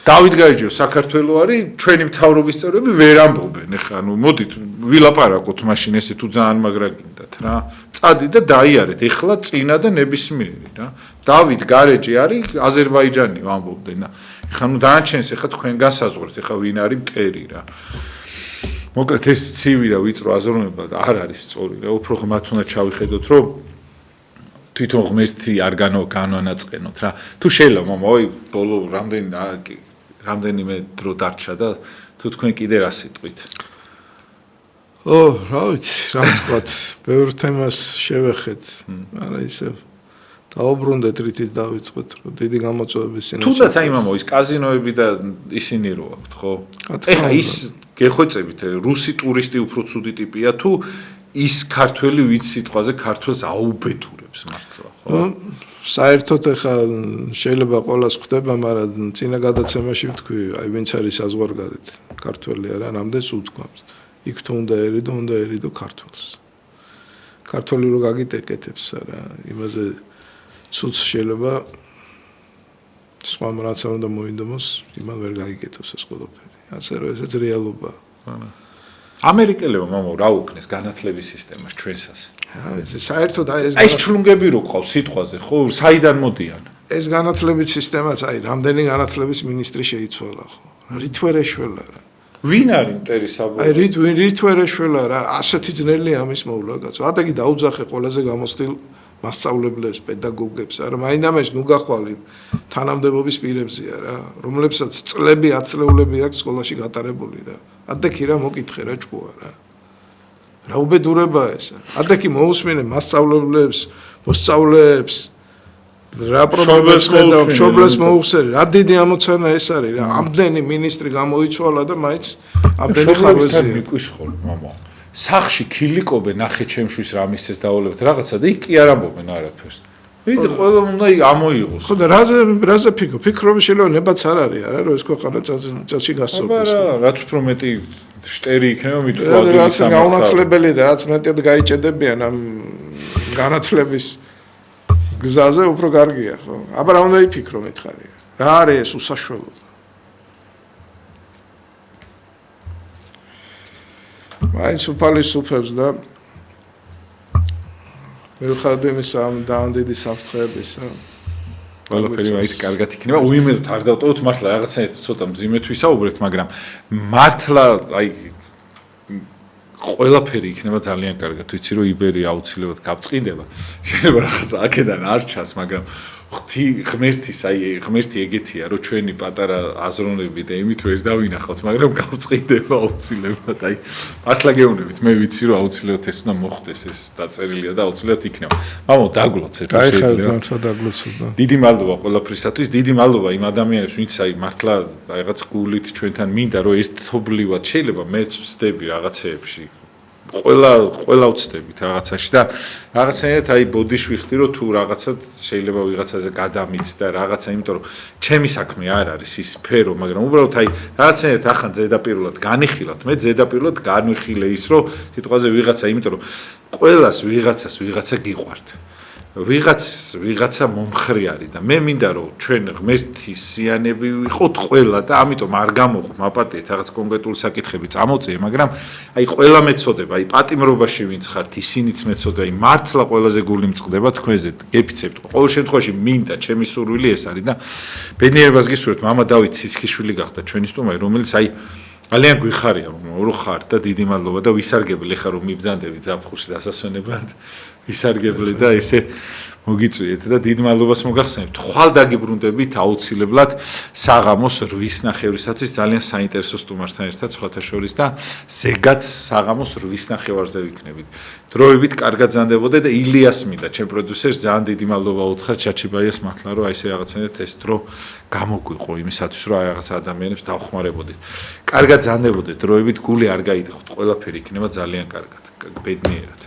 Speaker 1: დავით გაიჯო საქართველო არის ჩვენი მთავრობის წევრები ვერ ამბობენ ეხლა ანუ მოდით ვილაპარაკოთ მაშინ ესე თუ ძალიან მაგრა გინდათ რა წადი და დაიარეთ ეხლა წინა და ნებისმიერი რა დავით გარეჯი არის აზერბაიჯანი ამბობდნენ ეხლა ნუ დაანჩენს ეხლა თქვენ გასაზღვრეთ ეხლა ვინ არის მტერი რა მოკლედ ეს ცივი და ვიწრო აზროვნება არ არის სწორი რა უფრო ღმათ უნდა ჩავიხედოთ რომ თვითონ ღმერთი არ განვანაწყენოთ რა თუ შეიძლება მომავი ბოლო რამდენიმე დრო დარჩა და თუ თქვენ კიდე რა სიტყვით
Speaker 2: რა ვიცი რა ვთქვათ ბევრ თემას შევეხეთ არა ისე დაუბრუნდეთ რითიც დავიწყეთ რომ დიდი გამოწვევების წინაშე
Speaker 1: თუნდაც აი მამო ის კაზინოები და ისინი რო აქვთ ხო ეხლა ის გეხვეწებით რუსი ტურისტი უფრო ცუდი ტიპია თუ ის ქართველი ვინც სიტყვაზე ქართველს აუბედურებს მართლა ხო საერთოდ ეხა შეიძლება ყოველას ხვდება მაგრამ წინა გადაცემაში ვთქვი აი ვინც არის საზღვარგარეთ ქართველი არა ნამდვილს უთქვამს იქ თუ უნდა ერიდო ქართველს ქართველი რო გაგიტეკეთებს არა იმაზე სულს შეიძლება სხვა რაც უნდა მოინდომოს იმან ვერ გაიგეთოს ეს ყველაფერი ასე რომ ესეც რეალობაა ამერიკელებმა მამო რა უქნეს განათლების სისტემას ჩვენსას
Speaker 2: საერთოდ აი
Speaker 1: ეს ჩლუნგები რო ყავს სიტყვაზე ხო საიდან მოდიან
Speaker 2: ეს განათლების სისტემაც აი რამდენი განათლების მინისტრი შეიცვალა ხო რით ვერ ეშველა რა ვინ არის მტერი საბოლოო აი რით ვერ ეშველა რა ასეთი ძნელია ამის მოვლა კაცო ადეგი დაუძახე ყველაზე გამოცდილ მასწავლებლებს პედაგოგებს არა მაინდამეს ნუ გახვალ თანამდებობის პირებზია რა რომლებსაც წლები ათწლეულები აქვს სკოლაში გატარებული რა ადეგი რა მოკითხე რა ჭკუა რა უბედურებაა ეს ადეგი მოусმინე მასწავლებლებს მოსწავლეებს რა პრობლემებს ხედავ მშობლებს მოუხსენ რა დიდი ამოცანა ეს არის რა ამდენი მინისტრი გამოიცვალა და მაინც ამდენი ხარვეზია
Speaker 1: მიყვის ხოლმე მამა სახში ქილიკობე ნახე ჩემშვის რა მისცეს დავალებთ რაღაცა და იქ კი არ ამბობენ არაფერს ვიდრე ყველა უნდა ამოიღოს
Speaker 2: ხო და რაზე ფიქრობ შეიძლება ნებაც არ არის არა რომ ეს ქვეყანა წელში გასწორდეს
Speaker 1: რაც უფრო მეტი შტერი იქნება მით უფრო
Speaker 2: ადრე რაც გაუნათლებელი და რაც მეტად გაიჭედებიან ამ განათლების გზაზე უფრო კარგია ხო აბა რა უნდა იფიქრო მითხარია რა არის ეს უსაშველო მაინც უფალისუფებს და მივხვდი იმისა ამ დაანდიდი საფრთხეებისა
Speaker 1: ყველაფერი მაინც კარგად იქნება უიმედოთ არ დავტოვოთ მართლა რაღაცა ცოტა მძიმედ ვისაუბრეთ მაგრამ მართლა აი ყველაფერი იქნება ძალიან კარგად ვიცი რომ იბერია აუცილებლად გაბწყინდება შეიძლება რაღაცა აქედან არ ჩანს მაგრამ ღმერთის აი ღმერთი ეგეთია რომ ჩვენი პატარა აზროვნები და იმით ვერ დავინახავთ მაგრამ გავწყინდება აუცილებლად აი მართლა გეუბნებით მე ვიცი რომ აუცილებლად ეს უნდა მოხდეს ეს დაწერილია და აუცილებლად იქნება მამო დაგლოცეთ
Speaker 2: შეიძლება
Speaker 1: დიდი მადლობა ყველაფრისათვის დიდი მადლობა იმ ადამიანებს ვინც აი მართლა რაღაც გულით ჩვენთან მინდა რომ ერთობლივად შეიძლება მეც ვწდები რაღაცეებში ყველა ვწდებით რაღაცაში და რაღაცნაირად აი ბოდიში ვიხდი რომ თუ რაღაცა შეიძლება ვიღაცაზე გადამიცდა რაღაცა იმიტომ რომ ჩემი საქმე არ არის ის სფერო მაგრამ უბრალოდ აი რაღაცნაირად ახან ზედაპირულად განიხილავთ მე ზედაპირულად განვიხილე ის რომ სიტყვაზე ვიღაცა იმიტომ რომ ყველას ვიღაცას ვიღაცა გიყვართ ვიღაცა მომხრე არის და მე მინდა რომ ჩვენ ღმერთის სიანები ვიყოთ ყველა და ამიტომ არ გამოყვ მაპატიეთ რაღაც კონკრეტული საკითხები წამოწიე მაგრამ აი ყველა მეწოდება აი პატიმრობაში ვინც ხართ ისინიც მეწოდება აი მართლა ყველაზე გული მწყდება თქვენზე გეფიცებთ ყოველ შემთხვევაში მინდა ჩემი სურვილი ეს არის და ბედნიერებას გისურვებთ მამა დავით ცისქიშვილი გახდა ჩვენი სტუმარი რომელიც აი ძალიან გვიხარია რომ ხართ და დიდი მადლობა და ვისარგებლე ხარ რომ მიბრძანდები ზაფხულში დასასვენებლად ვისარგებლე და ესე მოგიწვიეთ და დიდ მადლობას მოგახსენებთ. ხვალ დაგიბრუნდებით აუცილებლად საღამოს 8:30-ისათვის ძალიან საინტერესო სტუმართან ერთად სხვათა შორის და ზეგაც საღამოს 8:30-ზე ვიქნებით. დროებით კარგად ზანდებოდე და ილიას მინდა, ჩემ პროდიუსერს ძალიან დიდი მადლობა უთხრა ჩაჩიბაიას მართლა რომ აი ესე რაღაცნაირად ეს დრო გამოგვიყო იმისათვის რომ აი რაღაც ადამიანებს დავხმარებოდით. კარგად ზანდებოდე დროებით გული არ გაიდეხოთ, ყველაფერი იქნება ძალიან კარგად. ბედნიერად.